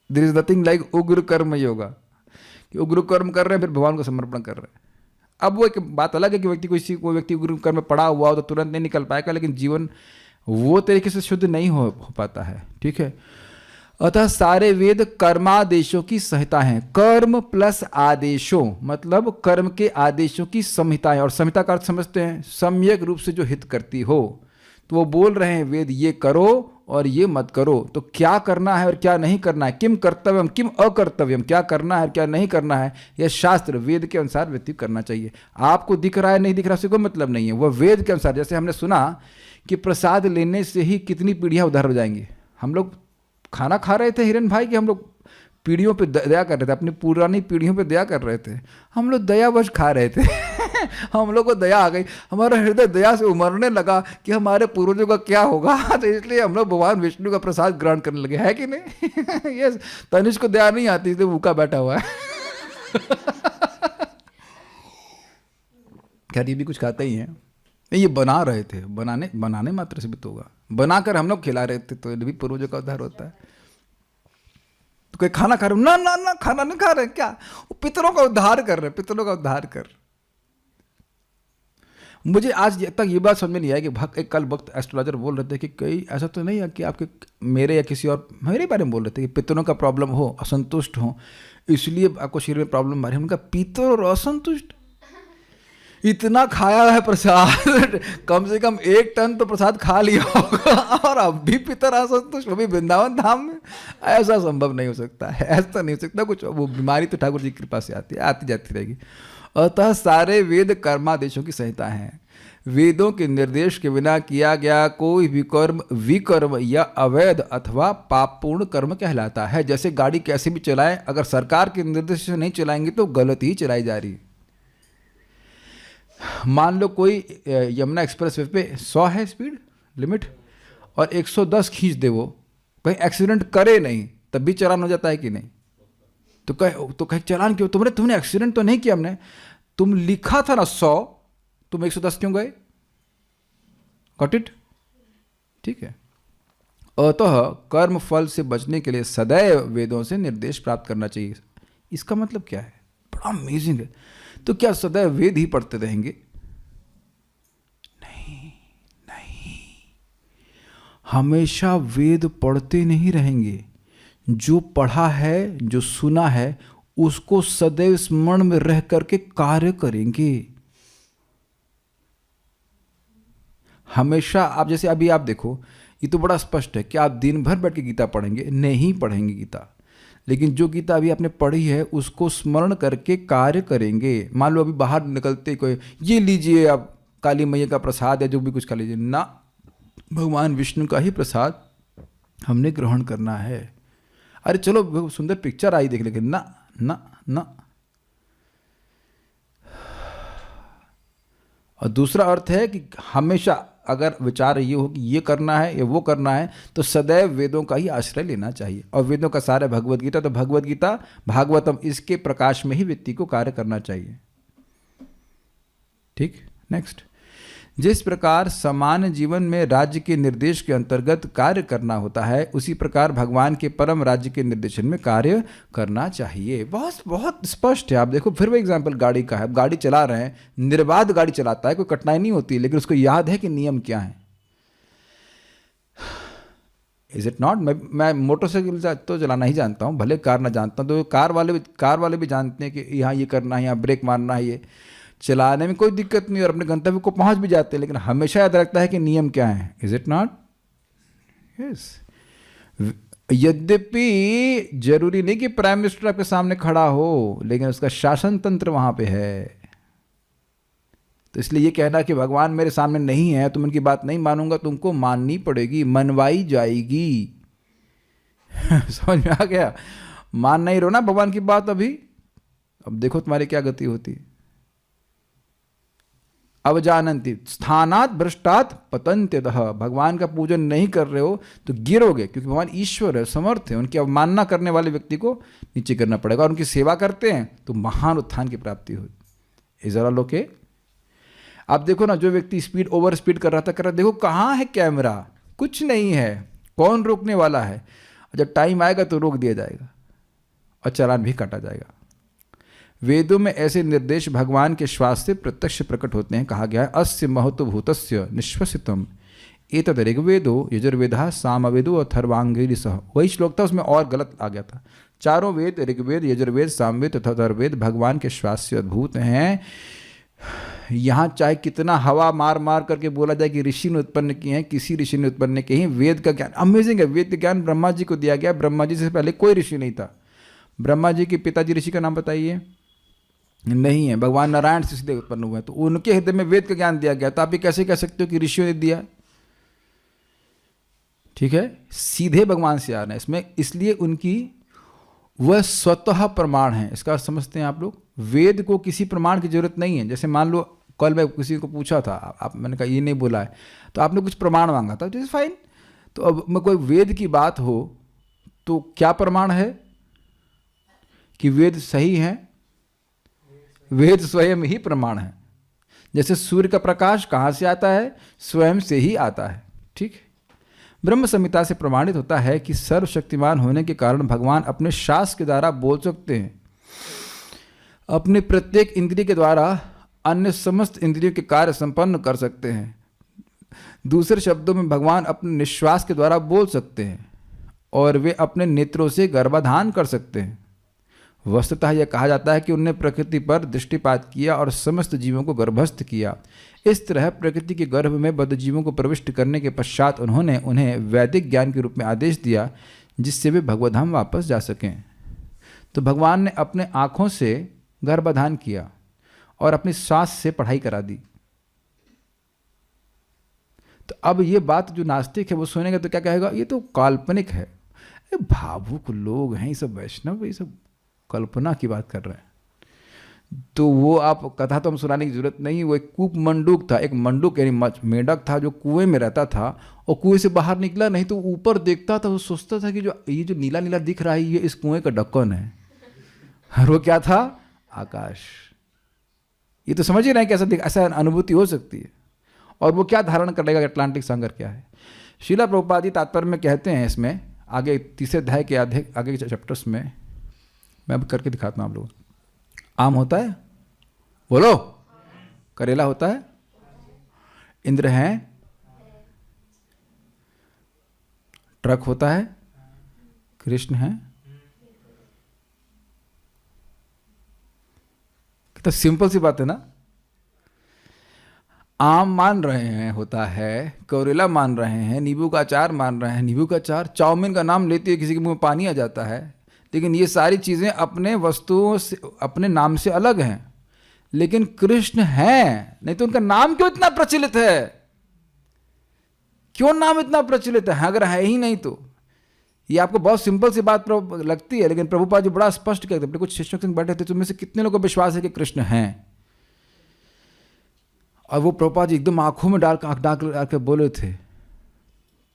There is nothing like उग्र कर्म योगा कि उग्र कर्म कर रहे हैं फिर भगवान को समर्पण कर रहे हैं। अब वो एक बात अलग है कि कोई व्यक्ति उग्र कर्म में पड़ा हुआ हो तो तुरंत नहीं निकल पाएगा, लेकिन जीवन वो तरीके से शुद्ध नहीं हो पाता है। ठीक है। अतः सारे वेद कर्मादेशों की संहिता हैं। कर्म प्लस आदेशों मतलब कर्म के आदेशों की संहिताएं। और संहिता का अर्थ समझते हैं, सम्यक रूप से जो हित करती हो। तो वो बोल रहे हैं वेद ये करो और ये मत करो। तो क्या करना है और क्या नहीं करना है, किम कर्तव्यम किम अकर्तव्यम, क्या करना है और क्या नहीं करना है, यह शास्त्र वेद के अनुसार व्यक्ति करना चाहिए। आपको दिख रहा है नहीं दिख रहा उससे कोई मतलब नहीं है, वह वेद के अनुसार। जैसे हमने सुना कि प्रसाद लेने से ही कितनी पीढ़ियाँ उधार हो जाएंगी। हम लोग खाना खा रहे थे हिरन भाई कि हम लोग पीढ़ियों पे दया कर रहे थे, अपनी पुरानी पीढ़ियों पे दया कर रहे थे। हम लोग दयावश खा रहे थे। हम लोग को दया आ गई, हमारा हृदय दया से उमड़ने लगा कि हमारे पूर्वजों का क्या होगा। तो इसलिए हम लोग भगवान विष्णु का प्रसाद ग्रहण करने लगे, है कि नहीं? यस। तनिष्क को दया नहीं आती, तो भूखा बैठा हुआ है। खैर ये भी कुछ खाता ही है। ये बना रहे थे, बनाने मात्र से भी तो होगा, बनाकर हम लोग खिला रहे थे, तो भी पूर्वजों का उद्धार होता है। तो कोई खाना खा रहे, ना ना ना खाना नहीं खा रहे, क्या वो पितरों का उद्धार कर रहे, पितरों का उद्धार कर। मुझे आज तक ये बात समझ में नहीं आया कि एक कल वक्त एस्ट्रोलॉजर बोल रहे थे कि कई ऐसा तो नहीं है कि आपके मेरे या किसी और मेरे बारे में बोल रहे थे कि पितरों का प्रॉब्लम हो, असंतुष्ट हो, इसलिए आपको शरीर में प्रॉब्लम आ रही है। उनका पितर और असंतुष्ट, इतना खाया है प्रसाद, कम से कम 1 टन तो प्रसाद खा लिया होगा, और अब भी पितर असंतुष्ट, वो भी वृंदावन धाम में। ऐसा संभव नहीं हो सकता है, ऐसा नहीं हो सकता। कुछ वो बीमारी तो ठाकुर जी की कृपा से आती है, आती जाती रहेगी। अतः सारे वेद कर्मादेशों की संहिता हैं। वेदों के निर्देश के बिना किया गया कोई भी कर्म विकर्म या अवैध अथवा पापपूर्ण कर्म कहलाता है। जैसे गाड़ी कैसे भी चलाएं, अगर सरकार के निर्देश से नहीं चलाएंगे तो गलत ही चलाई जा रही है। मान लो कोई यमुना एक्सप्रेस वे पे 100 है स्पीड लिमिट और 110 खींच दे, वो कहीं एक्सीडेंट करे नहीं तब भी चालान हो जाता है कि नहीं? तो कहे चालान क्यों? तुमने एक्सीडेंट तो नहीं किया, हमने तुम लिखा था ना 100, तुम 110 क्यों गए? Got it? ठीक है। अतः कर्म फल से बचने के लिए सदैव वेदों से निर्देश प्राप्त करना चाहिए। इसका मतलब क्या है? बड़ा अमेजिंग है। तो क्या सदैव वेद ही पढ़ते रहेंगे? नहीं, हमेशा वेद पढ़ते नहीं रहेंगे। जो पढ़ा है, जो सुना है, उसको सदैव स्मरण में रह करके कार्य करेंगे। हमेशा आप, जैसे अभी आप देखो, ये तो बड़ा स्पष्ट है कि आप दिन भर बैठ के गीता पढ़ेंगे? नहीं पढ़ेंगे गीता। लेकिन जो गीता अभी आपने पढ़ी है उसको स्मरण करके कार्य करेंगे। मान लो अभी बाहर निकलते कोई, ये लीजिए आप काली मैया का प्रसाद है, जो भी कुछ खा लीजिए ना, भगवान विष्णु का ही प्रसाद हमने ग्रहण करना है। अरे चलो सुंदर पिक्चर आई देख, लेकिन ना ना ना। और दूसरा अर्थ है कि हमेशा अगर विचार ये हो कि ये करना है या वो करना है, तो सदैव वेदों का ही आश्रय लेना चाहिए। और वेदों का सारा भगवद गीता, तो भगवद गीता भागवतम, इसके प्रकाश में ही व्यक्ति को कार्य करना चाहिए। ठीक, नेक्स्ट। जिस प्रकार सामान्य जीवन में राज्य के निर्देश के अंतर्गत कार्य करना होता है, उसी प्रकार भगवान के परम राज्य के निर्देशन में कार्य करना चाहिए। बहुत बहुत स्पष्ट है। आप देखो, फिर वो एग्जाम्पल गाड़ी का है। गाड़ी चला रहे हैं, निर्बाध गाड़ी चलाता है, कोई कठिनाई नहीं होती, लेकिन उसको याद है कि नियम क्या है। Is it not? मैं मोटरसाइकिल तो चलाना ही जानता हूँ, भले कार ना जानता हूँ। तो कार वाले भी जानते हैं कि यहाँ ये करना है, यहाँ ब्रेक मारना है, ये चलाने में कोई दिक्कत नहीं, और अपने गंतव्य को पहुंच भी जाते हैं, लेकिन हमेशा याद रखता है कि नियम क्या है। Is it not? यस। यद्यपि जरूरी नहीं कि प्राइम मिनिस्टर आपके सामने खड़ा हो, लेकिन उसका शासन तंत्र वहां पे है। तो इसलिए ये कहना कि भगवान मेरे सामने नहीं है, तुम उनकी बात नहीं मानूंगा, तुमको माननी पड़ेगी, मनवाई जाएगी। समझ में आ गया? मान नहीं रहो ना भगवान की बात अभी, अब देखो तुम्हारी क्या गति होती है। अवजानन्ति स्थानात् भ्रष्टात् पतन्त्यतः। भगवान का पूजन नहीं कर रहे हो तो गिरोगे, क्योंकि भगवान ईश्वर है, समर्थ है। उनकी अवमानना करने वाले व्यक्ति को नीचे करना पड़ेगा, और उनकी सेवा करते हैं तो महान उत्थान की प्राप्ति होती। Is all okay? आप देखो ना, जो व्यक्ति स्पीड ओवर स्पीड कर रहा था, देखो कहाँ है कैमरा? कुछ नहीं है, कौन रोकने वाला है? जब टाइम आएगा तो रोक दिया जाएगा और चालान भी काटा जाएगा। वेदों में ऐसे निर्देश भगवान के श्वास से प्रत्यक्ष प्रकट होते हैं। कहा गया है, अस्य महत्वभूतस्य निश्वसितम एतद् ऋग्वेदो यजुर्वेदः सामवेदो अथर्वांगिरिसः। वही श्लोक था, उसमें और गलत आ गया था। चारों वेद, ऋग्वेद, यजुर्वेद, सामवेद तथा अथर्ववेद भगवान के श्वास से अद्भुत हैं। यहाँ चाहे कितना हवा मार मार करके बोला जाए कि ऋषि ने उत्पन्न किए हैं, किसी ऋषि ने उत्पन्न किए हैं, वेद का ज्ञान अमेजिंग है। वेद का ज्ञान ब्रह्मा जी को दिया गया। ब्रह्मा जी से पहले कोई ऋषि नहीं था। ब्रह्मा जी के पिताजी ऋषि का नाम बताइए? नहीं है। भगवान नारायण से सीधे उत्पन्न हुए, तो उनके हृदय में वेद का ज्ञान दिया गया। तो आप ये कैसे कह सकते हो कि ऋषियों ने दिया? ठीक है, सीधे भगवान से आ रहे हैं इसमें, इसलिए उनकी वह स्वतः प्रमाण है। इसका अर्थ समझते हैं आप लोग? वेद को किसी प्रमाण की जरूरत नहीं है। जैसे मान लो कल मैं किसी को पूछा था, आप मैंने कहा ये नहीं बोला है, तो आपने कुछ प्रमाण मांगा था, तो फाइन। तो अब मैं कोई वेद की बात हो तो क्या प्रमाण है कि वेद सही है? वेद स्वयं ही प्रमाण है। जैसे सूर्य का प्रकाश कहाँ से आता है? स्वयं से ही आता है। ठीक है, ब्रह्म संहिता से प्रमाणित होता है कि सर्वशक्तिमान होने के कारण भगवान अपने श्वास के द्वारा बोल सकते हैं। अपने प्रत्येक इंद्रिय के द्वारा अन्य समस्त इंद्रियों के कार्य संपन्न कर सकते हैं। दूसरे शब्दों में, भगवान अपने निश्वास के द्वारा बोल सकते हैं और वे अपने नेत्रों से गर्भाधान कर सकते हैं। वस्तुतः यह कहा जाता है कि उन्होंने प्रकृति पर दृष्टिपात किया और समस्त जीवों को गर्भस्थ किया। इस तरह प्रकृति के गर्भ में बद्ध जीवों को प्रविष्ट करने के पश्चात उन्होंने उन्हें वैदिक ज्ञान के रूप में आदेश दिया, जिससे वे भगवधाम वापस जा सकें। तो भगवान ने अपने आँखों से गर्भाधान किया और अपनी सांस से पढ़ाई करा दी। तो अब ये बात जो नास्तिक है वो सुनेगा तो क्या कहेगा, ये तो काल्पनिक है, ये भावुक लोग हैं, ये सब वैष्णव, ये सब कल्पना की बात कर रहे हैं। तो वो आप कथा तो हम सुनाने की जरूरत नहीं। वो एक कूप मंडूक था, एक मंडूक यानी मेढक था जो कुएं में रहता था और कुएं से बाहर निकला नहीं तो ऊपर देखता था, वो सोचता था कि ये जो नीला नीला दिख रहा है ये इस कुएं का ढक्कन है, और वो क्या था, आकाश। ये तो समझ ही रहे हैं कि ऐसा अनुभूति हो सकती है। और वो क्या धारण कर लेगा, अटलांटिक सागर क्या है। श्रीला प्रभुपाद जी तात्पर्य में कहते हैं, इसमें आगे तीसरे अध्याय के आगे के चैप्टर्स में, मैं अब करके दिखाता हूँ आप लोगों को। आम होता है, बोलो, करेला होता है, इंद्र हैं, ट्रक होता है, कृष्ण हैं। कितना सिंपल सी बात है ना। आम मान रहे हैं होता है, करेला मान रहे हैं, नींबू का अचार मान रहे हैं, नींबू का अचार, चाउमीन का नाम लेते ही किसी के मुंह में पानी आ जाता है। लेकिन ये सारी चीज़ें अपने वस्तुओं से, अपने नाम से अलग हैं। लेकिन कृष्ण हैं, नहीं तो उनका नाम क्यों इतना प्रचलित है? क्यों नाम इतना प्रचलित है अगर है ही नहीं तो? ये आपको बहुत सिंपल सी बात लगती है, लेकिन प्रभुपाद जी बड़ा स्पष्ट कहते हैं। कुछ शिष्यों के संग बैठे थे, तुम में से कितने लोगों को विश्वास है कि कृष्ण हैं? और वो प्रभुपाद जी एकदम आंखों में डाल के बोले थे,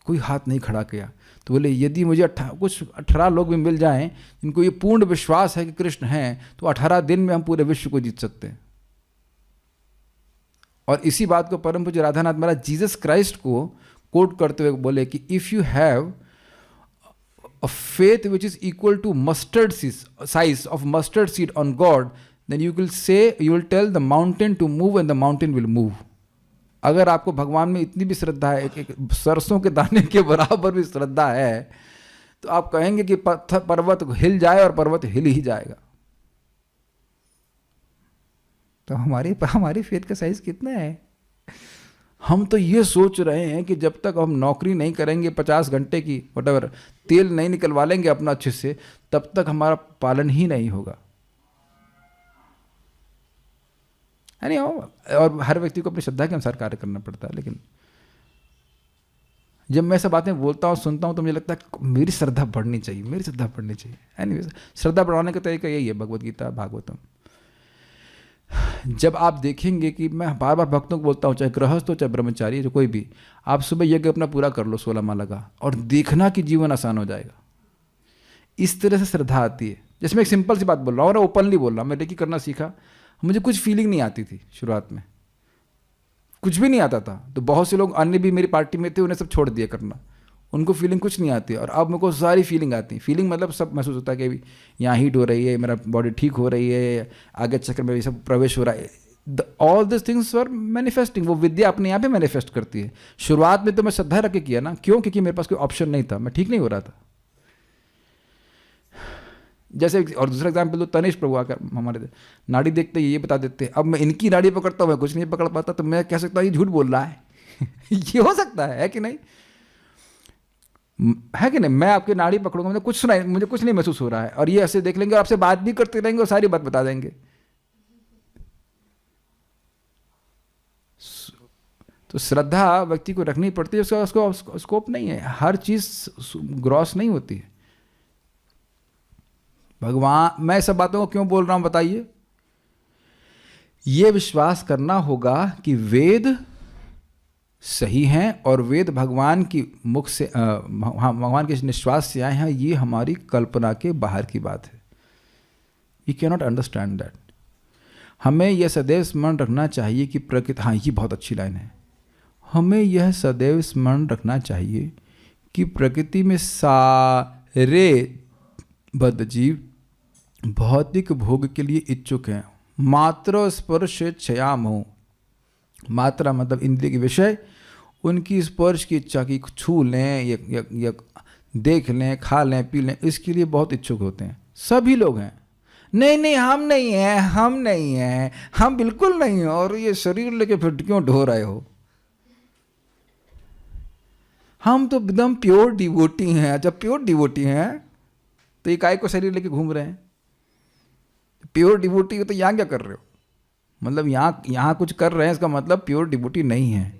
कोई हाथ नहीं खड़ा किया। तो बोले यदि मुझे 18 लोग भी मिल जाएं जिनको ये पूर्ण विश्वास है कि कृष्ण हैं, तो 18 दिन में हम पूरे विश्व को जीत सकते हैं। और इसी बात को परम पूज्य राधानाथ महाराज जीसस क्राइस्ट को कोट करते हुए बोले कि if you have a faith which is equal to mustard size of mustard seed on God, then you will tell the mountain to move and the mountain will move। अगर आपको भगवान में इतनी भी श्रद्धा है, एक सरसों के दाने के बराबर भी श्रद्धा है, तो आप कहेंगे कि पर्वत हिल जाए और पर्वत हिल ही जाएगा। तो हमारी फेथ का साइज कितना है? हम तो ये सोच रहे हैं कि जब तक हम नौकरी नहीं करेंगे 50 घंटे की, व्हाटएवर, तेल नहीं निकलवा लेंगे अपना अच्छे से, तब तक हमारा पालन ही नहीं होगा। यानी और हर व्यक्ति को अपनी श्रद्धा के अनुसार कार्य करना पड़ता है। लेकिन जब मैं सब बातें बोलता हूँ, सुनता हूँ, तो मुझे लगता है मेरी श्रद्धा बढ़नी चाहिए, मेरी श्रद्धा बढ़नी चाहिए। एनीवेज, श्रद्धा बढ़ाने का तरीका यही है, भगवद गीता, भागवतम। जब आप देखेंगे कि मैं बार बार भक्तों को बोलता हूँ, चाहे गृहस्थ हो चाहे ब्रह्मचारी, जो कोई भी, आप सुबह यज्ञ अपना पूरा कर लो 16 माला का, और देखना कि जीवन आसान हो जाएगा। इस तरह से श्रद्धा आती है। जैसे मैं एक सिंपल सी बात बोल रहा हूँ और ओपनली बोल रहा हूँ, मैं रेकी करना सीखा, मुझे कुछ फीलिंग नहीं आती थी शुरुआत में, कुछ भी नहीं आता था। तो बहुत से लोग अन्य भी मेरी पार्टी में थे, उन्हें सब छोड़ दिया करना, उनको फीलिंग कुछ नहीं आती। और अब मेरे को सारी फीलिंग आती है। फीलिंग मतलब सब महसूस होता है कि यहाँ हीट हो रही है, मेरा बॉडी ठीक हो रही है, आगे चक्र में ये सब प्रवेश हो रहा है। All this things were manifesting. वो विद्या अपने यहाँ पे मैनिफेस्ट करती है। शुरुआत में तो मैं श्रद्धा रख के किया ना, क्यों? क्योंकि मेरे पास कोई ऑप्शन नहीं था, मैं ठीक नहीं हो रहा था। जैसे और दूसरा एग्जाम्पल तो तनिष प्रभु आकर हमारे नाड़ी देखते ये बता देते, अब मैं इनकी नाड़ी पकड़ता हूँ, मैं कुछ नहीं पकड़ पाता, तो मैं कह सकता हूँ ये झूठ बोल रहा है। ये हो सकता है कि नहीं? है कि नहीं? मैं आपकी नाड़ी पकड़ूंगा, मुझे कुछ नहीं महसूस हो रहा है, और ये ऐसे देख लेंगे और आपसे बात भी करते रहेंगे और सारी बात बता देंगे। तो श्रद्धा व्यक्ति को रखनी पड़ती है, उसका स्कोप नहीं है, हर चीज ग्रॉस नहीं होती है। भगवान, मैं सब बातों को क्यों बोल रहा हूं बताइए? ये विश्वास करना होगा कि वेद सही हैं और वेद भगवान की मुख से भगवान के निश्वास से आए हैं, ये हमारी कल्पना के बाहर की बात है। You can not understand that. हमें यह सदैव स्मरण रखना चाहिए कि प्रकृति, हाँ ये बहुत अच्छी लाइन है, हमें यह सदैव स्मरण रखना चाहिए कि प्रकृति में सारे बद्ध जीव भौतिक भोग के लिए इच्छुक हैं। मात्र स्पर्श क्षयाम हो, मात्रा मतलब इंद्रिय के विषय, उनकी स्पर्श की इच्छा की छू लें या देख लें, खा लें, पी लें, इसके लिए बहुत इच्छुक होते हैं। सभी लोग हैं, नहीं नहीं हम नहीं हैं, हम नहीं हैं, हम बिल्कुल नहीं हैं, और ये शरीर लेके फिर क्यों ढो रहे हो? हम तो एकदम प्योर डिवोटी हैं। जब प्योर डिवोटी हैं तो ये काय को शरीर लेके घूम रहे हैं? प्योर डिवोटी हो तो यहाँ क्या कर रहे हो? मतलब यहाँ कुछ कर रहे हैं, इसका मतलब प्योर डिवोटी नहीं है।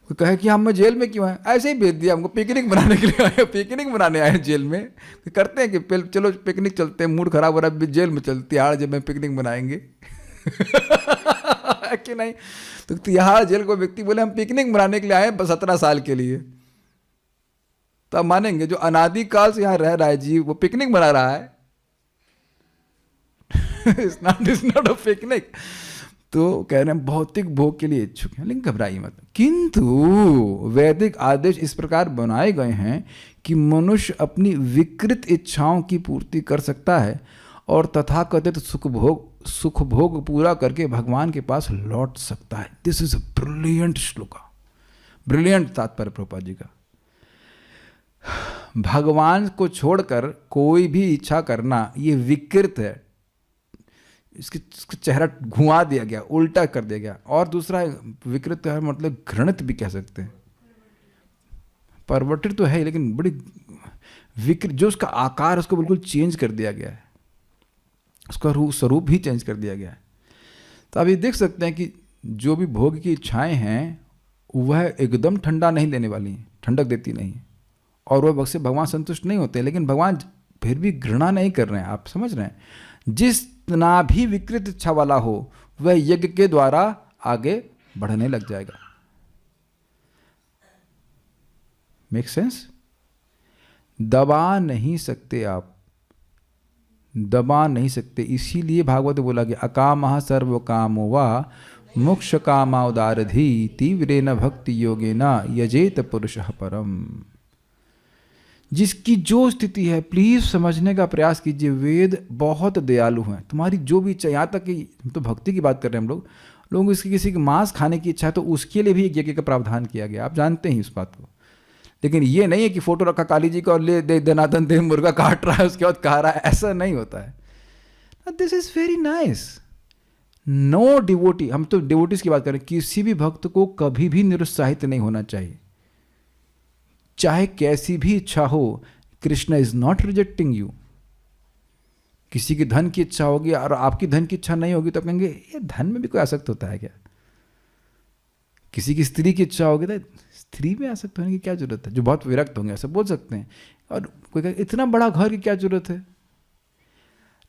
कोई कहे कि हम जेल में क्यों हैं? ऐसे ही भेज दिया हमको, पिकनिक मनाने के लिए आए, पिकनिक मनाने आए जेल में। करते हैं कि चलो पिकनिक चलते हैं, मूड खराब हो रहा है, जेल में चलते तिहाड़ जेल में पिकनिक मनाएंगे। कि नहीं? तो तिहाड़ जेल को व्यक्ति बोले हम पिकनिक मनाने के लिए आए 17 साल के लिए, तो आप मानेंगे? जो अनादिकाल से यहाँ रह रहा है जीव, वो पिकनिक मना रहा है। It's not a picnic. तो कह रहे हैं भौतिक भोग के लिए इच्छुक हैं, लेकिन घबराइए मत। किंतु वैदिक आदेश इस प्रकार बनाए गए हैं कि मनुष्य अपनी विकृत इच्छाओं की पूर्ति कर सकता है और तथाकथित सुख भोग पूरा करके भगवान के पास लौट सकता है। This is a brilliant shloka, brilliant तात्पर्य प्रभुपाद जी का। भगवान को छोड़कर कोई भी इच्छा करना ये विकृत है, इसका चेहरा घुमा दिया गया, उल्टा कर दिया गया। और दूसरा विकृत है मतलब घृणित भी कह सकते हैं। परवर्तित तो है लेकिन बड़ी विकृत, जो उसका आकार उसको बिल्कुल चेंज कर दिया गया है, उसका स्वरूप ही चेंज कर दिया गया है। तो आप ये देख सकते हैं कि जो भी भोग की इच्छाएं हैं वह एकदम ठंडा नहीं देने वाली हैं, ठंडक देती नहीं है, और वह से भगवान संतुष्ट नहीं होते। लेकिन भगवान फिर भी घृणा नहीं कर रहे हैं, आप समझ रहे हैं? जितना भी विकृत इच्छा वाला हो वह यज्ञ के द्वारा आगे बढ़ने लग जाएगा। Make sense? दबा नहीं सकते आप, दबा नहीं सकते। इसीलिए भागवत बोला कि अकामः सर्व कामो वा मोक्ष कामा उदारधि तीव्रेन भक्ति योगेन यजेत पुरुषः परम। जिसकी जो स्थिति है प्लीज समझने का प्रयास कीजिए। वेद बहुत दयालु हैं, तुम्हारी जो भी इच्छा, यहाँ तक कि तो भक्ति की बात कर रहे हैं हम लोग इसकी किसी की मांस खाने की इच्छा है तो उसके लिए भी एक यज्ञ का प्रावधान किया गया, आप जानते हैं इस बात को। लेकिन ये नहीं है कि फोटो रखा काली जी का और ले दे दनादन दे मुर्गा काट रहा है उसके बाद खा रहा है, ऐसा नहीं होता है। This is very nice. No devotee, हम तो डिवोटीज की बात करें, किसी भी भक्त को कभी भी निरुत्साहित नहीं होना चाहिए, चाहे कैसी भी इच्छा हो। Krishna is not rejecting you. किसी की धन की इच्छा होगी और आपकी धन की इच्छा नहीं होगी तो कहेंगे ये धन में भी कोई आसक्त होता है क्या? किसी की स्त्री की इच्छा होगी तो स्त्री में आसक्त होने की क्या जरूरत है? जो बहुत विरक्त होंगे ऐसा बोल सकते हैं। और कोई कहे इतना बड़ा घर की क्या जरूरत है?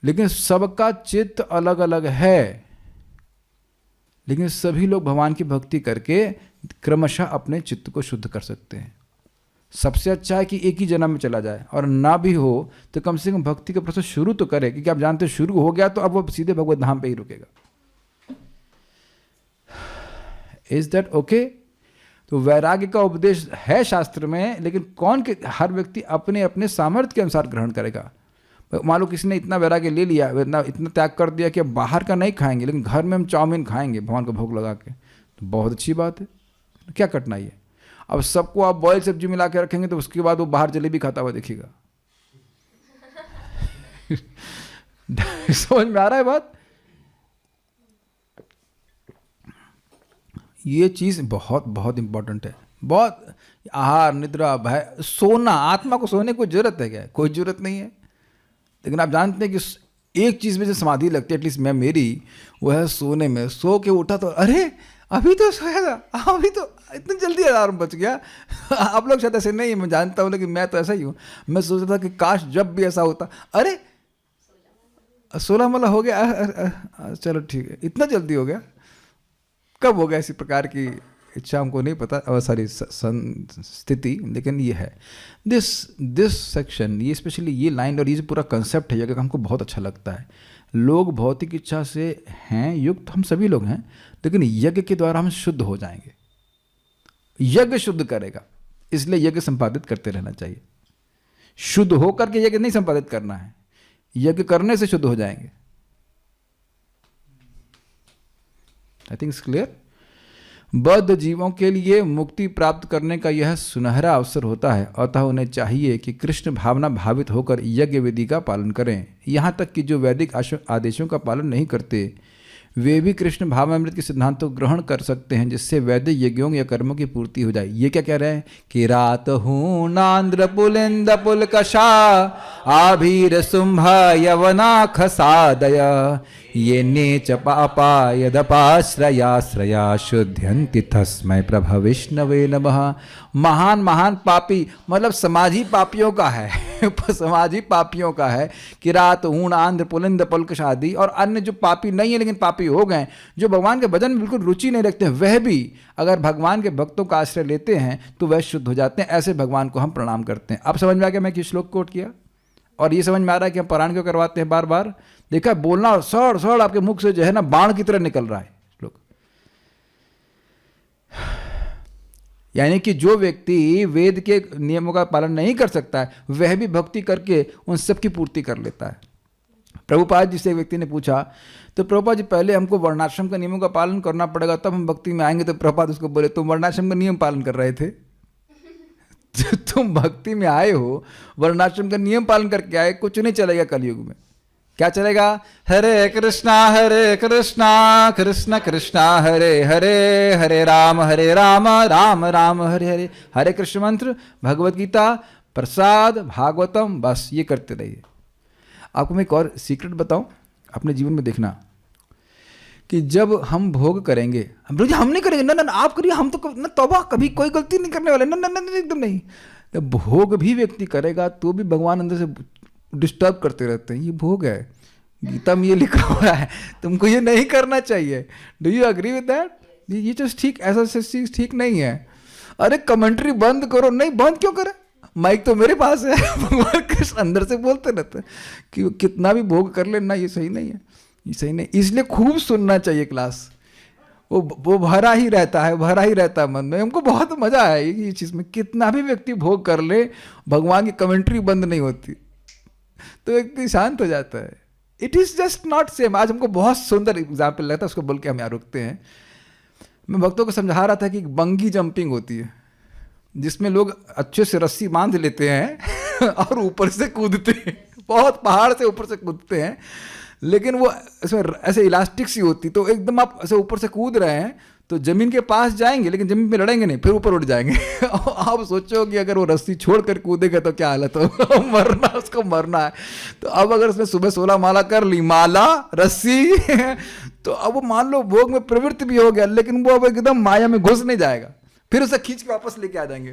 लेकिन सबका चित्त अलग अलग है, लेकिन सभी लोग भगवान की भक्ति करके क्रमशः अपने चित्त को शुद्ध कर सकते हैं। सबसे अच्छा है कि एक ही जन्म में चला जाए, और ना भी हो तो कम से कम भक्ति का प्रोसेस शुरू तो करे, क्योंकि आप जानते हैं शुरू हो गया तो अब वो सीधे भगवत धाम पे ही रुकेगा। Is that okay? तो वैराग्य का उपदेश है शास्त्र में, लेकिन कौन के हर व्यक्ति अपने अपने सामर्थ्य के अनुसार ग्रहण करेगा। मान लो किसी ने इतना वैराग्य ले लिया, इतना त्याग कर दिया कि अब बाहर का नहीं खाएंगे लेकिन घर में हम चाउमीन खाएंगे भगवान को भोग लगा के, तो बहुत अच्छी बात है, क्या कठिनाई है। अब सबको आप बॉयल सब्जी मिला के रखेंगे तो उसके बाद वो बाहर जलेबी खाता हुआ दिखेगा। समझ में आ रहा है बात? ये चीज बहुत बहुत इंपॉर्टेंट है। बहुत आहार, निद्रा, भय, सोना, आत्मा को सोने की जरूरत है क्या? कोई जरूरत नहीं है। लेकिन आप जानते हैं कि एक चीज में जो समाधि लगती है, एटलीस्ट मेरी, वो है सोने में। सो के उठा तो अरे अभी तो सोया था, अभी तो इतनी जल्दी अलार्म बच गया। आप लोग शायद ऐसे नहीं है, मैं जानता हूँ, लेकिन मैं तो ऐसा ही हूँ। मैं सोच रहा था कि काश जब भी ऐसा होता, अरे 16 मला हो गया, चलो ठीक है, इतना जल्दी हो गया। कब हो गया इसी प्रकार की इच्छा हमको नहीं पता, सारी स्थिति, लेकिन ये है दिस सेक्शन, ये स्पेशली ये लाइन और ये पूरा कंसेप्ट है अगर हमको बहुत अच्छा लगता है। लोग भौतिक इच्छा से हैं युक्त, हम सभी लोग हैं, लेकिन यज्ञ के द्वारा हम शुद्ध हो जाएंगे। यज्ञ शुद्ध करेगा, इसलिए यज्ञ संपादित करते रहना चाहिए। शुद्ध होकर के यज्ञ नहीं संपादित करना है, यज्ञ करने से शुद्ध हो जाएंगे। I think it's clear. बद्ध जीवों के लिए मुक्ति प्राप्त करने का यह सुनहरा अवसर होता है, अतः उन्हें चाहिए कि कृष्ण भावना भावित होकर यज्ञ विधि का पालन करें। यहाँ तक कि जो वैदिक आदेशों का पालन नहीं करते वे भी कृष्ण भावामृत के सिद्धांत को ग्रहण कर सकते हैं, जिससे वैदिक यज्ञों या कर्मों की पूर्ति हो जाए। ये क्या कह रहे हैं कि रात हूँ नांद्र पुलिंद पुलकशा आभीर शुंभ यवना खसादय ये नीच पापा यदपाश्रयाश्रया शुद्ध्यन्ति तस्मै प्रभ विष्णवे नमः। महान महान पापी मतलब समाजी पापियों का है समाजी पापियों का है कि रात ऊण आंध्र पुलिंद पुलकश आदि और अन्य जो पापी नहीं है लेकिन पापी हो गए, जो भगवान के भजन में बिल्कुल रुचि नहीं रखते हैं, वह भी अगर भगवान के भक्तों का आश्रय लेते हैं तो वह शुद्ध हो जाते हैं। ऐसे भगवान को हम प्रणाम करते हैं। अब समझ में आ गया मैं किस श्लोक कोट किया, और ये समझ में आ रहा है कि हम पारायण क्यों करवाते हैं बार बार। देखा बोलना सड़ सड़ आपके मुख से जो है ना बाण की तरह निकल रहा है श्लोक। यानी कि जो व्यक्ति वेद के नियमों का पालन नहीं कर सकता है वह भी भक्ति करके उन सब की पूर्ति कर लेता है। प्रभुपाद जी से एक व्यक्ति ने पूछा, तो प्रभुपाद जी पहले हमको वर्णाश्रम का नियमों का पालन करना पड़ेगा तब हम भक्ति में आएंगे। तो प्रभुपाद उसको बोले, तुम वर्णाश्रम का नियम पालन कर रहे थे तुम भक्ति में आए हो वर्णाश्रम का नियम पालन करके आए, कुछ नहीं चलेगा कलयुग में। क्या चलेगा? हरे कृष्णा कृष्ण कृष्णा हरे हरे, हरे राम राम राम हरे हरे। हरे कृष्ण मंत्र, भगवत गीता, प्रसाद, भागवतम, बस ये करते रहिए। आपको मैं एक और सीक्रेट बताऊं, अपने जीवन में देखना कि जब हम भोग करेंगे, हम नहीं करेंगे, ना आप करिए, हम तो ना तौबा कभी कोई गलती नहीं करने वाले, ना एकदम नहीं। तो भोग भी व्यक्ति करेगा तो भी भगवान अंदर से डिस्टर्ब करते रहते हैं। ये भोग है, गीता में ये लिखा हुआ है, तुमको ये नहीं करना चाहिए। Do you agree with that? ये चीज ठीक, ऐसा चीज ठीक नहीं है। अरे कमेंट्री बंद करो। नहीं, बंद क्यों करें? माइक तो मेरे पास है भगवान कृष्ण अंदर से बोलते रहते हैं कि कितना भी भोग कर लेना, ये सही नहीं है, ये सही नहीं। इसलिए खूब सुनना चाहिए क्लास, वो भरा ही रहता है मन में। हमको बहुत मजा आया ये चीज़ में। कितना भी व्यक्ति भोग कर ले, भगवान की कमेंट्री बंद नहीं होती तो व्यक्ति शांत हो जाता है। It is just not same. आज हमको बहुत सुंदर एग्जाम्पल लगता है, उसको बोल के हम यहाँ रुकते हैं। मैं भक्तों को समझा रहा था कि बंगी जंपिंग होती है जिसमें लोग अच्छे से रस्सी बांध लेते हैं और ऊपर से कूदते हैं, बहुत पहाड़ से ऊपर से कूदते हैं, लेकिन वो इसमें ऐसे इलास्टिक सी होती, तो एकदम आप ऐसे ऊपर से कूद रहे हैं तो ज़मीन के पास जाएंगे लेकिन ज़मीन पे लड़ेंगे नहीं, फिर ऊपर उठ जाएंगे आप सोचो कि अगर वो रस्सी छोड़ कर कूदेगा तो क्या हालत हो उसको मरना है। तो अब अगर उसने सुबह 16 माला कर ली, माला रस्सी तो अब वो मान लो भोग में प्रवृत्ति भी हो गया, लेकिन वो अब एकदम माया में घुस नहीं जाएगा, फिर उसे खींच के वापस लेके आ जाएंगे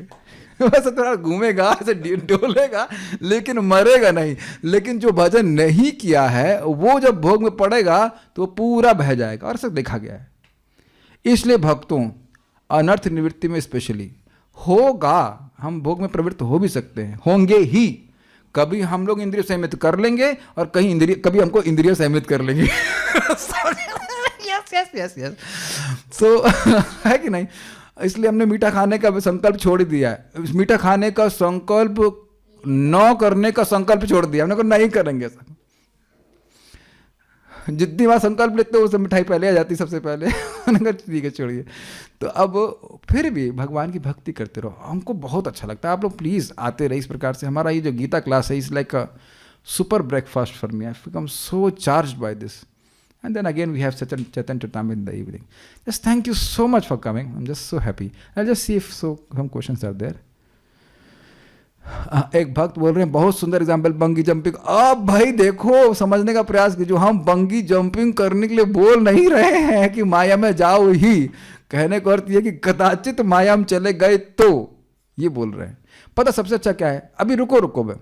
वैसे थोड़ा घूमेगा, ऐसे डोलेगा, लेकिन मरेगा नहीं। लेकिन जो भजन नहीं किया है वो जब भोग में पड़ेगा तो वो पूरा बह जाएगा, और ऐसा देखा गया है। इसलिए भक्तों अनर्थ निवृत्ति में स्पेशली होगा, हम भोग में प्रवृत्त हो भी सकते हैं, होंगे ही। कभी हम लोग इंद्रिय संयमित कर लेंगे और कभी हमको इंद्रिय संयमित कर लेंगे यस सो है कि नहीं? इसलिए हमने मीठा खाने का संकल्प छोड़ दिया है। मीठा खाने का संकल्प न करने का संकल्प छोड़ दिया हमने, को नहीं करेंगे ऐसा। जितनी बार संकल्प लेते हो उससे मिठाई पहले आ जाती सबसे पहले ठीक है छोड़िए। तो अब फिर भी भगवान की भक्ति करते रहो, हमको बहुत अच्छा लगता है। आप लोग प्लीज़ आते रहे इस प्रकार से। हमारा ये जो गीता क्लास है is like a super breakfast for me. I become so charged by this. And then again we have Chaitanya Charitamrita in the evening. Just thank you so much for coming. I'm just so happy. I'll just see if some questions are there. एक भक्त बोल रहे हैं बहुत सुंदर example बंगी jumping. अब भाई देखो, समझने का प्रयास कीजिए, हम बंगी जंपिंग करने के लिए बोल नहीं रहे हैं कि माया में जाओ ही। कहने का अर्थ ये कि कदाचित माया में चले गए तो, ये बोल रहे हैं। पता सबसे अच्छा क्या है? अभी रुको भाई,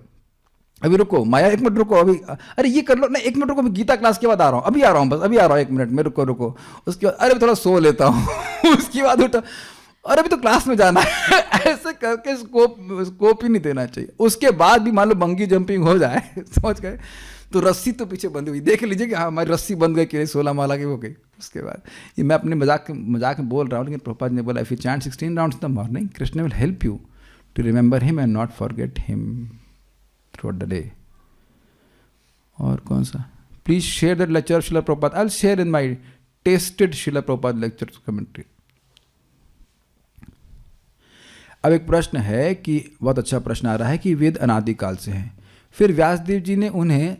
अभी रुको माया, 1 मिनट रुको। अभी अरे ये कर लो ना, 1 मिनट रुको, गीता क्लास के बाद आ रहा हूँ, अभी आ रहा हूँ, बस अभी आ रहा हूँ, 1 मिनट में रुको। उसके बाद अरे थोड़ा सो लेता हूँ उसके बाद उठा, अरे अभी तो क्लास में जाना है ऐसे करके स्कोप ही नहीं देना चाहिए। उसके बाद भी मान लो बंगी जंपिंग हो जाए समझ गए, तो रस्सी तो पीछे बंद हुई, देख लीजिए कि हाँ हमारी रस्सी बंद गई कि 16 माला की हो गई। उसके बाद ये मैं अपने मजाक में बोल रहा हूँ, लेकिन प्रभुपाद ने बोला if you chant 16 rounds in the morning Krishna will help you to remember him and not forget him through the day. और कौन सा? Please share the lecture Srila Prabhupada. I will share in my tested Srila Prabhupada lecture commentary. अब एक प्रश्न है कि बहुत अच्छा प्रश्न आ रहा है कि वेद अनादिकाल से हैं, फिर व्यासदेव जी ने उन्हें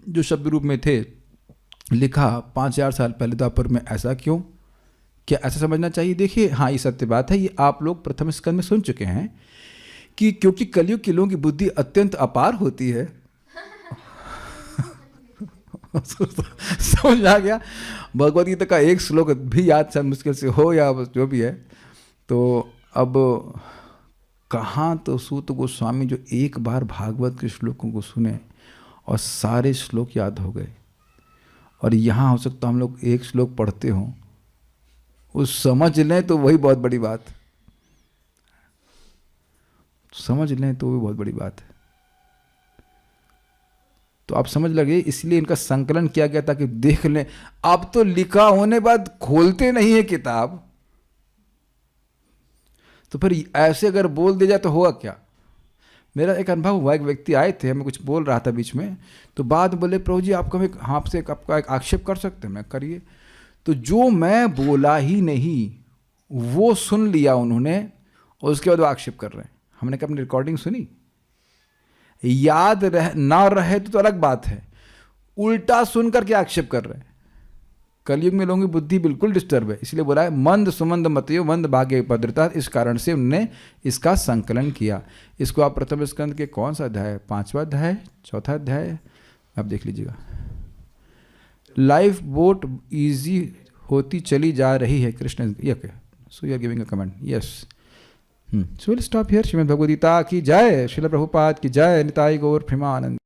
जो शब्द रूप में थे लिखा 5000 साल पहले द्वापर में, ऐसा क्यों? क्या ऐसा समझना चाहिए? देखिए हाँ, ये सत्य बात है। ये आप लोग प्रथम स्कंद में सुन चुके हैं कि क्योंकि कलयुग के लोगों की बुद्धि अत्यंत अपार होती है। समझ आ गया? भगवद गीता का एक श्लोक भी याद शायद मुश्किल से हो या जो भी है। तो अब कहाँ तो सूत गोस्वामी जो एक बार भागवत के श्लोकों को सुने और सारे श्लोक याद हो गए, और यहाँ हो सकता हम लोग एक श्लोक पढ़ते हों, उस समझ लें तो वही बहुत बड़ी बात, समझ लें तो वही बहुत बड़ी बात है। तो आप समझ लगे, इसलिए इनका संकलन किया गया ताकि देख लें। अब तो लिखा होने बाद खोलते नहीं है किताब, तो फिर ऐसे अगर बोल दिया जाए तो होगा क्या? मेरा एक अनुभव हुआ, एक व्यक्ति आए थे, मैं कुछ बोल रहा था बीच में, तो बाद में बोले प्रभु जी आपका मैं आपसे आपका एक आक्षेप कर सकते हैं? मैं करिए। तो जो मैं बोला ही नहीं वो सुन लिया उन्होंने, और उसके बाद वो आक्षेप कर रहे हैं। हमने कहा अपनी रिकॉर्डिंग सुनी, याद रह ना रहे तो अलग बात है, उल्टा सुन करके आक्षेप कर रहे हैं। कलयुग में लोगों की बुद्धि बिल्कुल डिस्टर्ब है, इसलिए बोला है मंद सुमंद मतयो मंद भाग्य भद्रता। इस कारण से उन्होंने इसका संकलन किया। इसको आप प्रथम स्कंद के कौन सा अध्याय, 5वां अध्याय, 4था अध्याय, आप देख लीजिएगा। लाइफ बोट इजी होती चली जा रही है Krishna. So you are giving a comment, yes. So will stop here. Shrimad Bhagavad Gita की जय, श्रील प्रभुपाद की जय, निताई गौर प्रेमानंद।